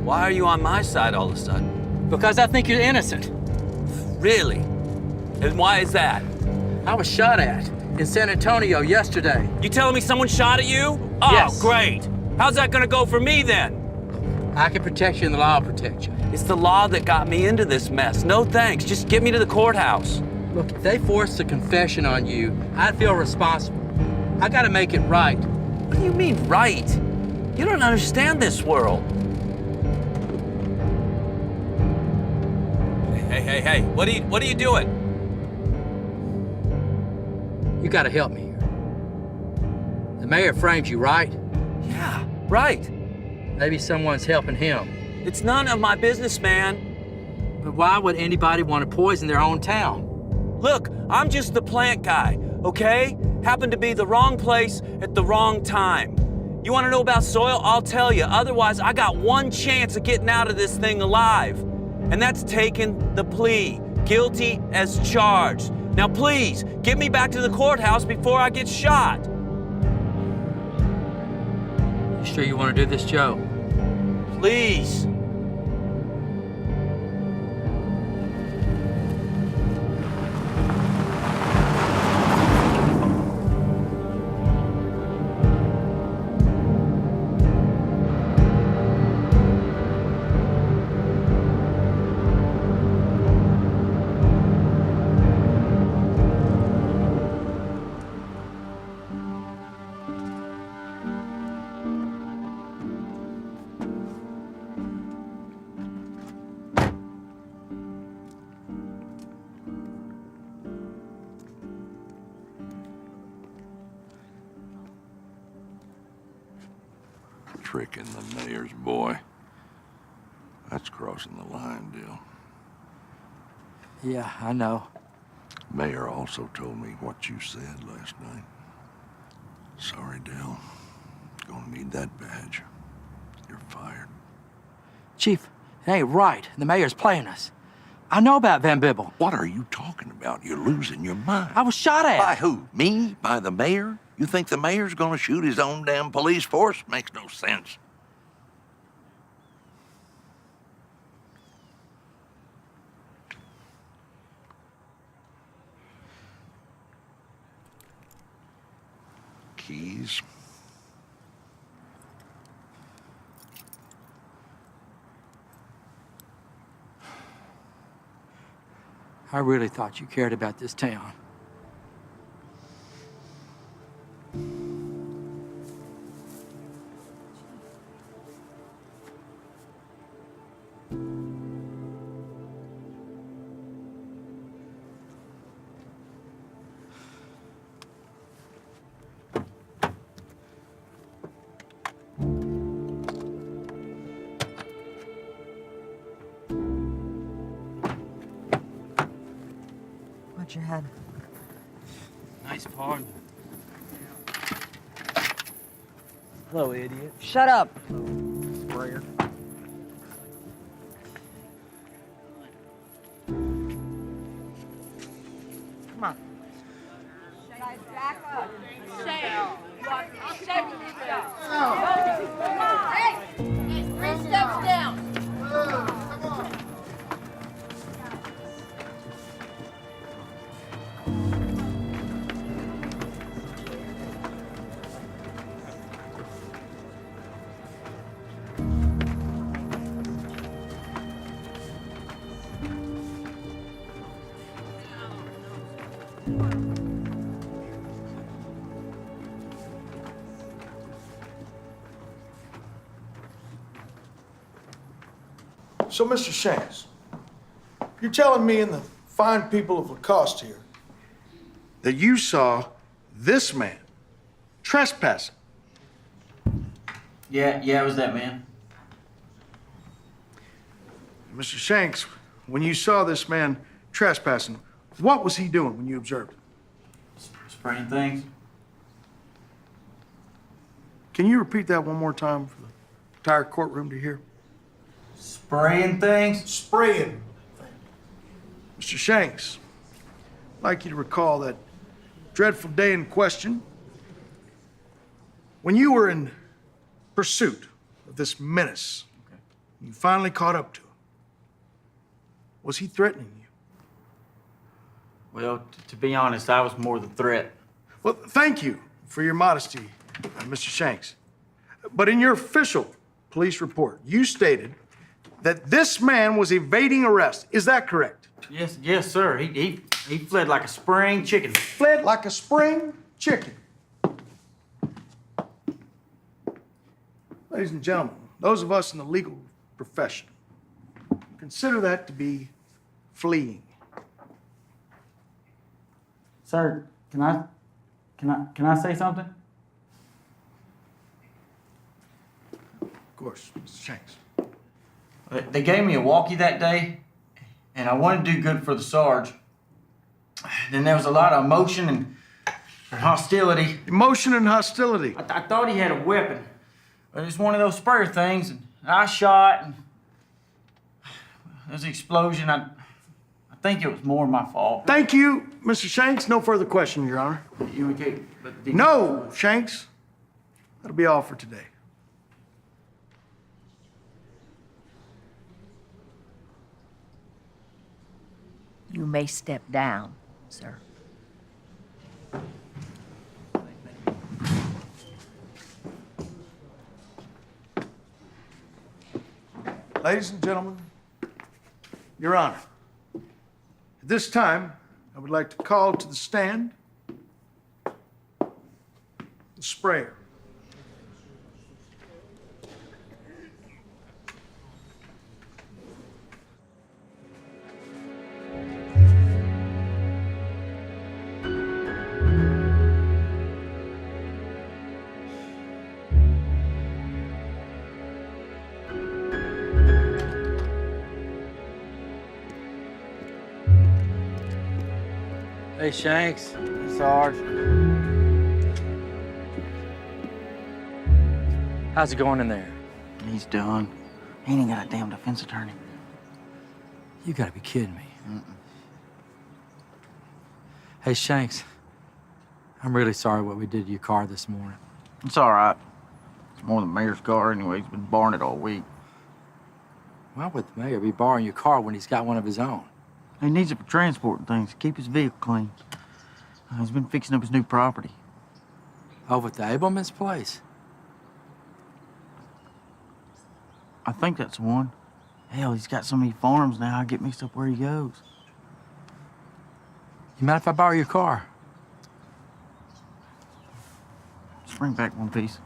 Why are you on my side all of a sudden? Because I think you're innocent. Really? And why is that? I was shot at in San Antonio yesterday. You telling me someone shot at you? Oh, yes. Great. How's that gonna go for me then? I can protect you and the law will protect you. It's the law that got me into this mess. No thanks. Just get me to the courthouse. Look, if they forced a confession on you, I'd feel responsible. I gotta make it right. What do you mean, right? You don't understand this world. Hey, what are you doing? You gotta help me here. The mayor framed you, right? Yeah, right. Maybe someone's helping him. It's none of my business, man. But why would anybody want to poison their own town? Look, I'm just the plant guy, okay? Happened to be the wrong place at the wrong time. You want to know about soil? I'll tell you. Otherwise, I got one chance of getting out of this thing alive. And that's taking the plea. Guilty as charged. Now please, get me back to the courthouse before I get shot. You sure you want to do this, Joe? Please. tricking the mayor's boy. That's crossing the line, Dale. Yeah, I know. Mayor also told me what you said last night. Sorry, Dale. Gonna need that badge. You're fired. Chief, it ain't right. The mayor's playing us. I know about Van Bibble. What are you talking about? You're losing your mind. I was shot at. By who? Me? By the mayor? You think the mayor's gonna shoot his own damn police force? Makes no sense. Keys. I really thought you cared about this town. Watch your head. Nice pardon. Hello, idiot. Shut up. Sprayer. Come on. Guys, back up. Shame. Hey, 3 steps down. So, Mr. Shanks, you're telling me and the fine people of Lacoste here that you saw this man trespassing? Yeah, it was that man. Mr. Shanks, when you saw this man trespassing, what was he doing when you observed him? Spraying things. Can you repeat that one more time for the entire courtroom to hear? Spraying things? Spraying. Mr. Shanks, I'd like you to recall that dreadful day in question when you were in pursuit of this menace. You finally caught up to him. Was he threatening you? Well, to be honest, I was more the threat. Well, thank you for your modesty, Mr. Shanks. But in your official police report, you stated that this man was evading arrest. Is that correct? Yes, sir. He fled like a spring chicken. Fled like a spring chicken. Ladies and gentlemen, those of us in the legal profession consider that to be fleeing. Sir, can I say something? Of course, Mr. Shanks. They gave me a walkie that day, and I wanted to do good for the Sarge. Then there was a lot of emotion and hostility. Emotion and hostility. I thought he had a weapon, but it's one of those sprayer things, and I shot, and there's an explosion. I think it was more my fault. Thank you, Mr. Shanks. No further question, Your Honor. You okay? No, Shanks. That'll be all for today. You may step down, sir. Ladies and gentlemen, Your Honor, at this time, I would like to call to the stand the sprayer. Hey, Shanks. Hey, Sarge. How's it going in there? He's done. He ain't got a damn defense attorney. You gotta be kidding me. Hey, Shanks. I'm really sorry what we did to your car this morning. It's all right. It's more than the mayor's car anyway. He's been borrowing it all week. Why would the mayor be borrowing your car when he's got one of his own? He needs it for transporting things, to keep his vehicle clean. He's been fixing up his new property. Over at the Abelman's place? I think that's the one. Hell, he's got so many farms now, I get mixed up where he goes. You mind if I borrow your car? Just bring back one piece.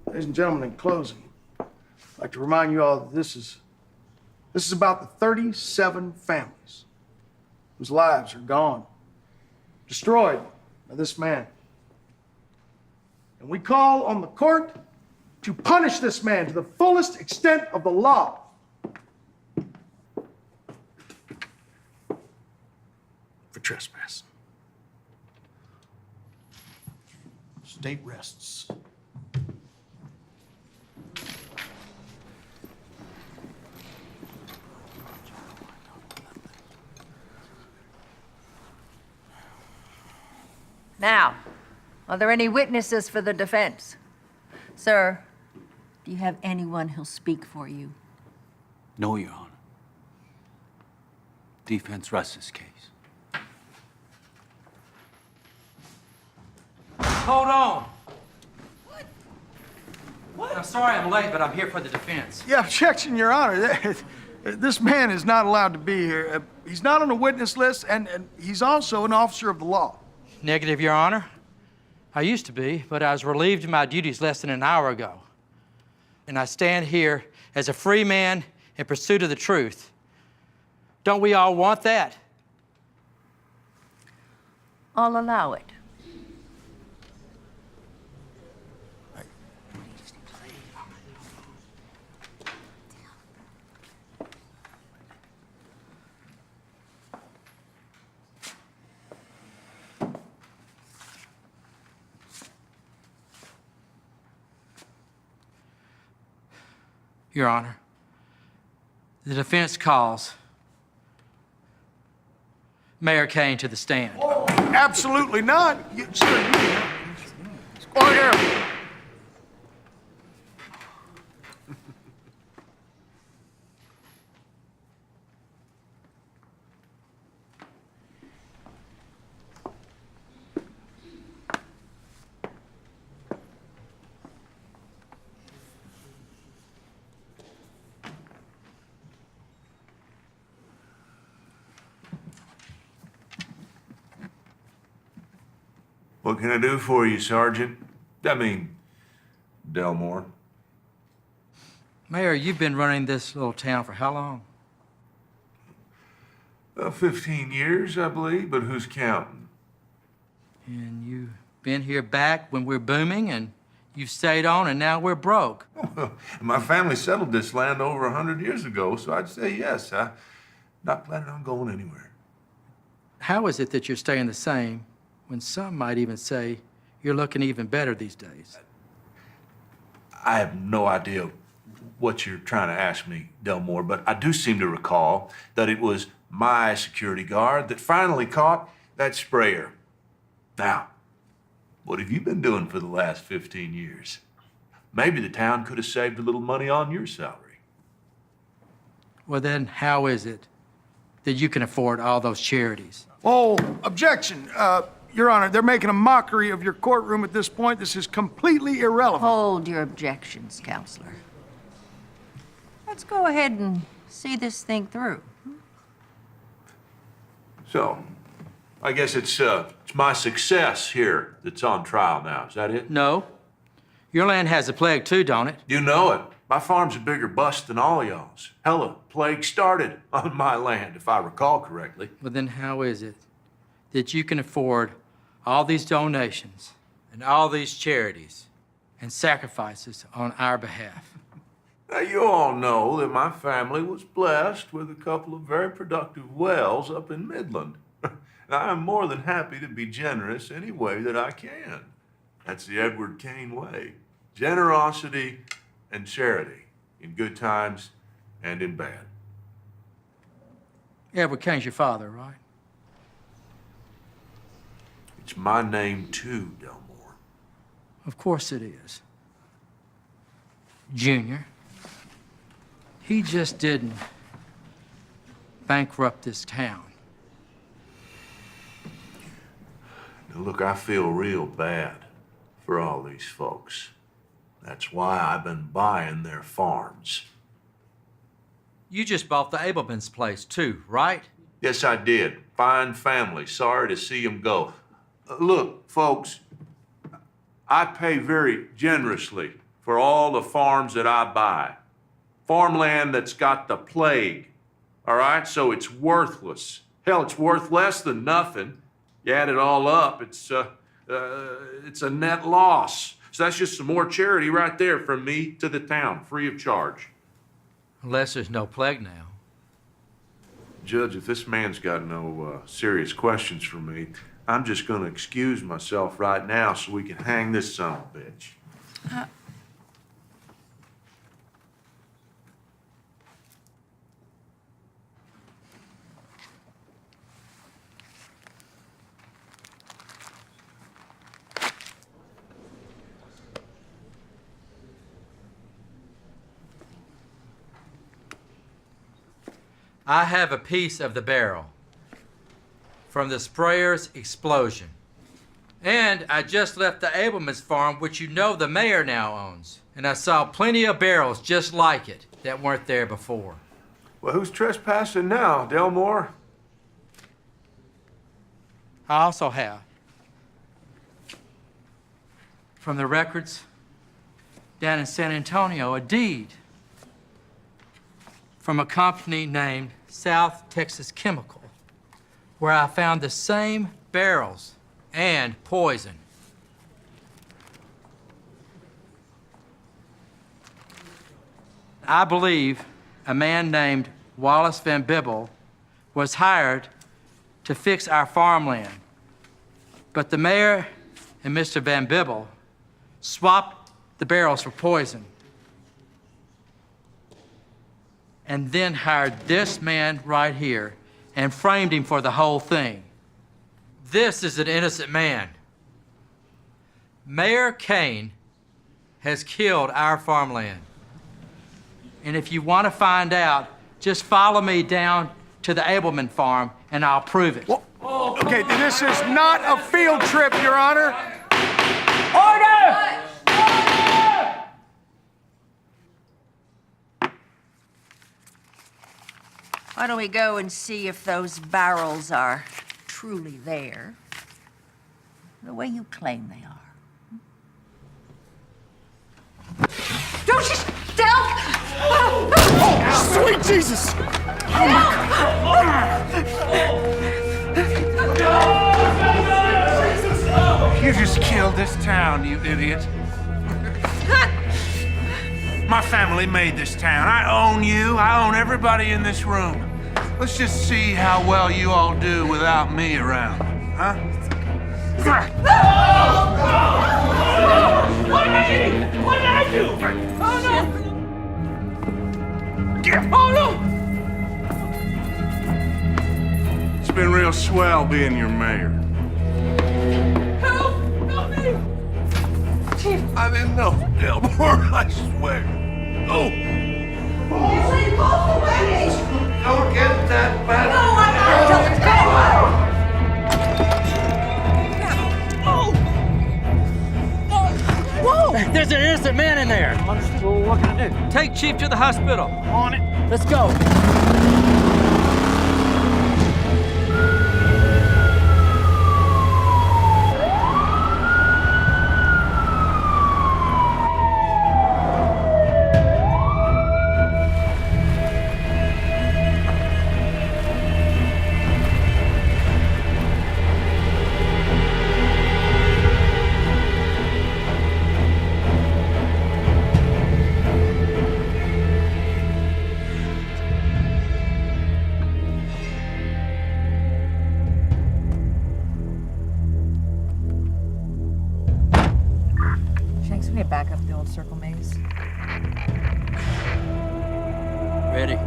Ladies and gentlemen, in closing, I'd like to remind you all that this is about the 37 families whose lives are gone, destroyed by this man. And we call on the court to punish this man to the fullest extent of the law. For trespass. State rests. Now, are there any witnesses for the defense? Sir, do you have anyone who'll speak for you? No, Your Honor. Defense rests this case. Hold on. What? I'm sorry I'm late, but I'm here for the defense. Yeah, objection, Your Honor. This man is not allowed to be here. He's not on the witness list, and he's also an officer of the law. Negative, Your Honor. I used to be, but I was relieved of my duties less than an hour ago. And I stand here as a free man in pursuit of the truth. Don't we all want that? I'll allow it. Your Honor, the defense calls Mayor Kane to the stand. Oh, absolutely not. Order. What can I do for you, Sergeant? Delmore. Mayor, you've been running this little town for how long? 15 years, I believe, but who's counting? And you've been here back when we're booming, and you've stayed on, and now we're broke. Well, my family settled this land over 100 years ago, so I'd say yes. I'm not planning on going anywhere. How is it that you're staying the same when some might even say you're looking even better these days? I have no idea what you're trying to ask me, Delmore, but I do seem to recall that it was my security guard that finally caught that sprayer. Now, what have you been doing for the last 15 years? Maybe the town could have saved a little money on your salary. Well, then how is it that you can afford all those charities? Oh, objection. Your Honor, they're making a mockery of your courtroom at this point. This is completely irrelevant. Hold your objections, Counselor. Let's go ahead and see this thing through. So, I guess it's my success here that's on trial now. Is that it? No. Your land has a plague too, don't it? You know it. My farm's a bigger bust than all y'all's. Hell, a plague started on my land, if I recall correctly. Well, then how is it that you can afford all these donations and all these charities and sacrifices on our behalf? Now, you all know that my family was blessed with a couple of very productive wells up in Midland. And I am more than happy to be generous any way that I can. That's the Edward Kane way. Generosity and charity, in good times and in bad. Edward Kane's your father, right? It's my name too, Delmore. Of course it is. Junior. He just didn't bankrupt this town. Now look, I feel real bad for all these folks. That's why I've been buying their farms. You just bought the Abelman's place too, right? Yes, I did. Fine family. Sorry to see them go. Look, folks, I pay very generously for all the farms that I buy. Farmland that's got the plague, all right? So it's worthless. Hell, it's worth less than nothing. You add it all up, it's a net loss. So that's just some more charity right there from me to the town, free of charge. Unless there's no plague now. Judge, if this man's got no serious questions for me, I'm just gonna excuse myself right now so we can hang this son of a bitch. I have a piece of the barrel from the sprayer's explosion. And I just left the Abelman's farm, which you know the mayor now owns. And I saw plenty of barrels just like it that weren't there before. Well, who's trespassing now, Delmore? I also have, from the records down in San Antonio, a deed from a company named South Texas Chemical, where I found the same barrels and poison. I believe a man named Wallace Van Bibble was hired to fix our farmland. But the mayor and Mr. Van Bibble swapped the barrels for poison and then hired this man right here and framed him for the whole thing. This is an innocent man. Mayor Kane has killed our farmland. And if you want to find out, just follow me down to the Abelman farm and I'll prove it. Okay, this is not a field trip, Your Honor. Order! Why don't we go and see if those barrels are truly there, the way you claim they are? Don't you, Del! Oh, sweet Jesus! You just killed this town, you idiot. My family made this town. I own you. I own everybody in this room. Let's just see how well you all do without me around, huh? What did I do? Oh, no! Oh, no! It's been real swell being your mayor. I didn't know, Delmore, I swear. Oh! Don't get that bad. No, I'm not. Whoa! There's an innocent man in there. Well, what can I do? Take Chief to the hospital. On it. Let's go. Shanks, we get back up the old circle maze. Ready?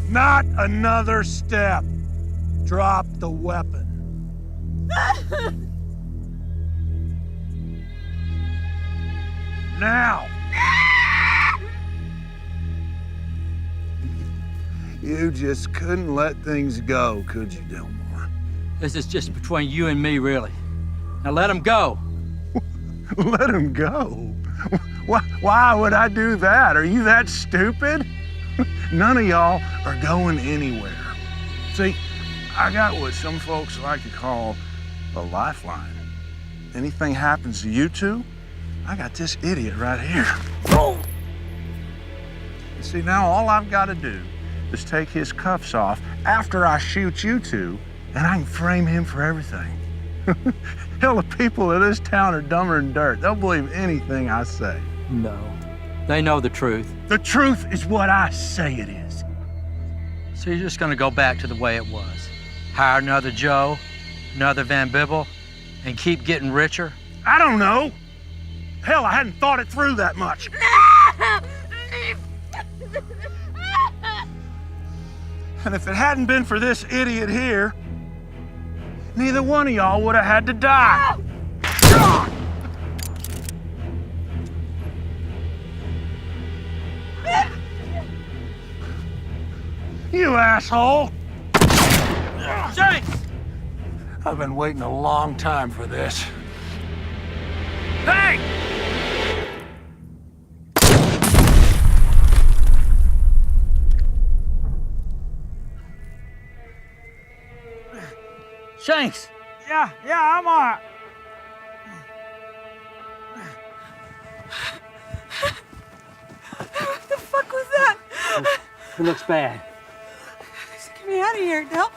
Not another step. Drop the weapon. Now! You just couldn't let things go, could you, Delmore? This is just between you and me, really. Now let him go. Let him go? Why would I do that? Are you that stupid? None of y'all are going anywhere. See, I got what some folks like to call a lifeline. Anything happens to you two, I got this idiot right here. Oh! See, now all I've got to do is take his cuffs off after I shoot you two, and I can frame him for everything. Hell, the people of this town are dumber than dirt. They'll believe anything I say. No. They know the truth. The truth is what I say it is. So you're just gonna go back to the way it was? Hire another Joe, another Van Bibble, and keep getting richer? I don't know. Hell, I hadn't thought it through that much. And if it hadn't been for this idiot here, neither one of y'all would have had to die. You asshole! Shanks! I've been waiting a long time for this. Hey! Shanks! Yeah, I'm all right. What the fuck was that? It looks bad. Get me out of here, Del.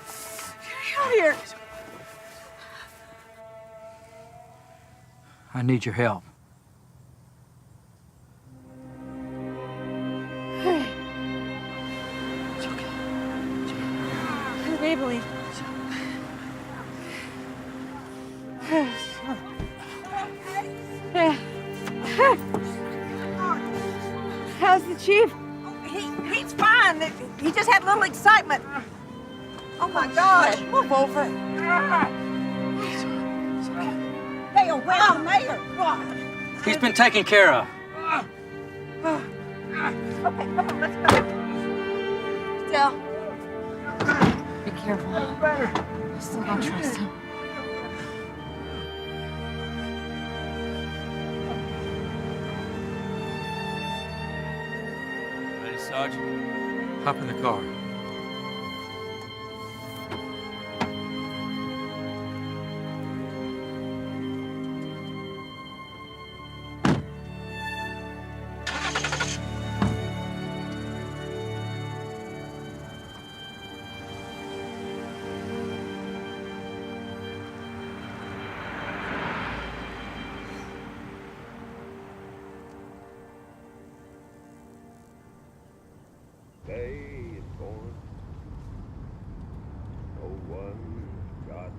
Get me out of here. I need your help. Hey. It's okay. Maybelline. Chief? He's fine. He just had a little excitement. Oh my gosh, move over. Dale, where's the mayor? He's been taken care of. Okay, come on, let's go. Dale. Be careful. I still don't trust him. Ready, Sergeant? Hop in the car. Day is born. No one's got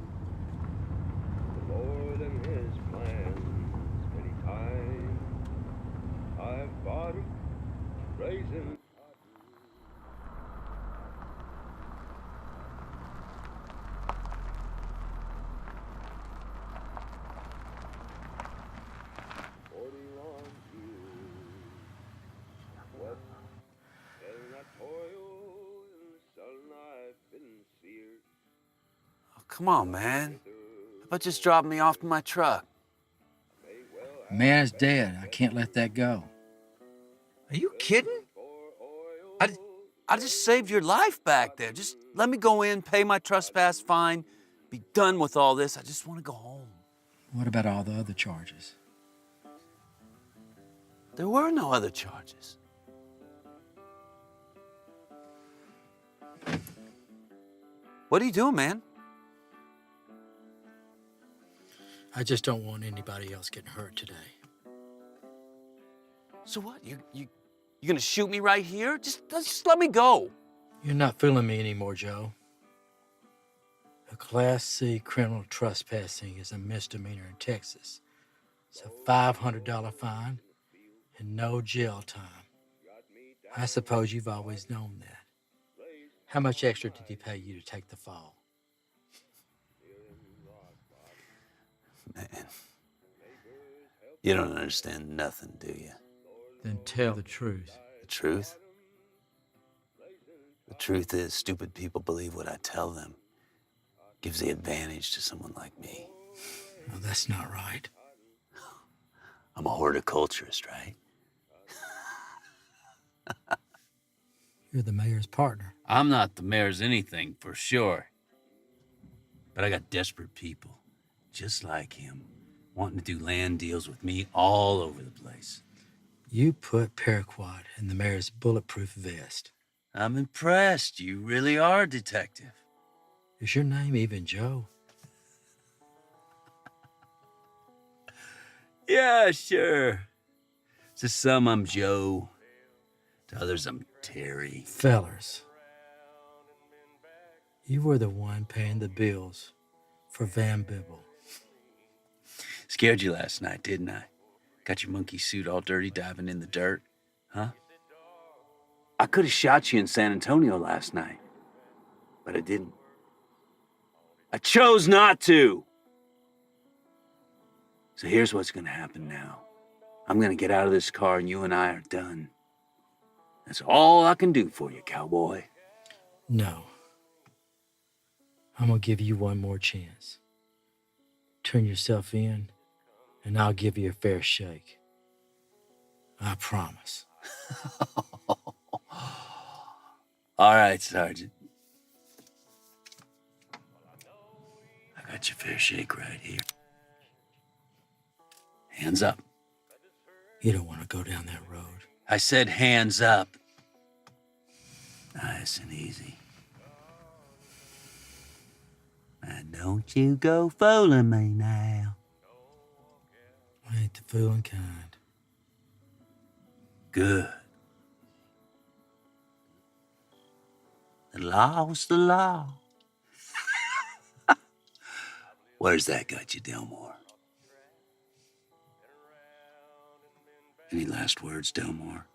more than his plans. Many times I've fought him, raising. Come on, man. How about just dropping me off to my truck? Man is dead. I can't let that go. Are you kidding? I just saved your life back there. Just let me go in, pay my trespass fine, be done with all this. I just want to go home. What about all the other charges? There were no other charges. What are you doing, man? I just don't want anybody else getting hurt today. So what? You gonna shoot me right here? Just let me go. You're not fooling me anymore, Joe. A Class C criminal trespassing is a misdemeanor in Texas. It's a $500 fine and no jail time. I suppose you've always known that. How much extra did he pay you to take the fall? Man, you don't understand nothing, do you? Then tell the truth. The truth? The truth is, stupid people believe what I tell them. Gives the advantage to someone like me. No, that's not right. I'm a horticulturist, right? You're the mayor's partner. I'm not the mayor's anything, for sure. But I got desperate people, just like him, wanting to do land deals with me all over the place. You put paraquat in the mayor's bulletproof vest. I'm impressed. You really are a detective. Is your name even Joe? Yeah, sure. To some, I'm Joe. To others, I'm Terry. Fellers, you were the one paying the bills for Van Bibble. Scared you last night, didn't I? Got your monkey suit all dirty diving in the dirt, huh? I could have shot you in San Antonio last night, but I didn't. I chose not to. So here's what's gonna happen now. I'm gonna get out of this car and you and I are done. That's all I can do for you, cowboy. No. I'm gonna give you one more chance. Turn yourself in, and I'll give you a fair shake. I promise. All right, Sergeant. I got your fair shake right here. Hands up. You don't want to go down that road. I said hands up. Nice and easy. And don't you go fooling me now. I ain't the fooling kind. Good. The law's the law. Where's that got you, Delmore? Any last words, Delmore?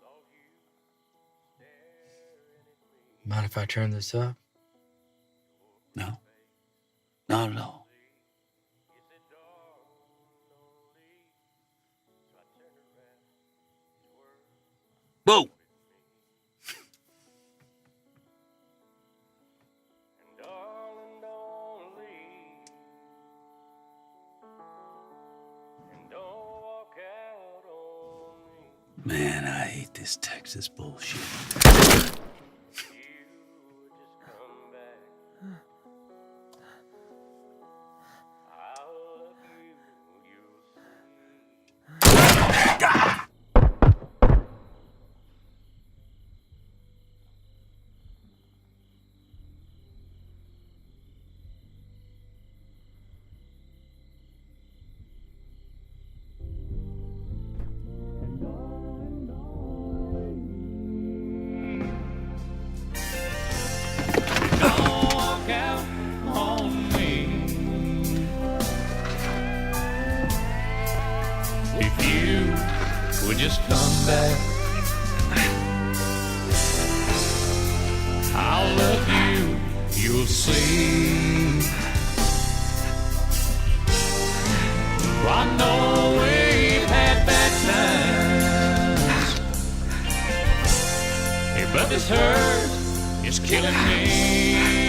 Mind if I turn this up? No, not at all. Whoa! Man, I hate this Texas bullshit. Just come back. I'll love you, you'll see. I know we've had bad times, hey, but this hurt is killing me.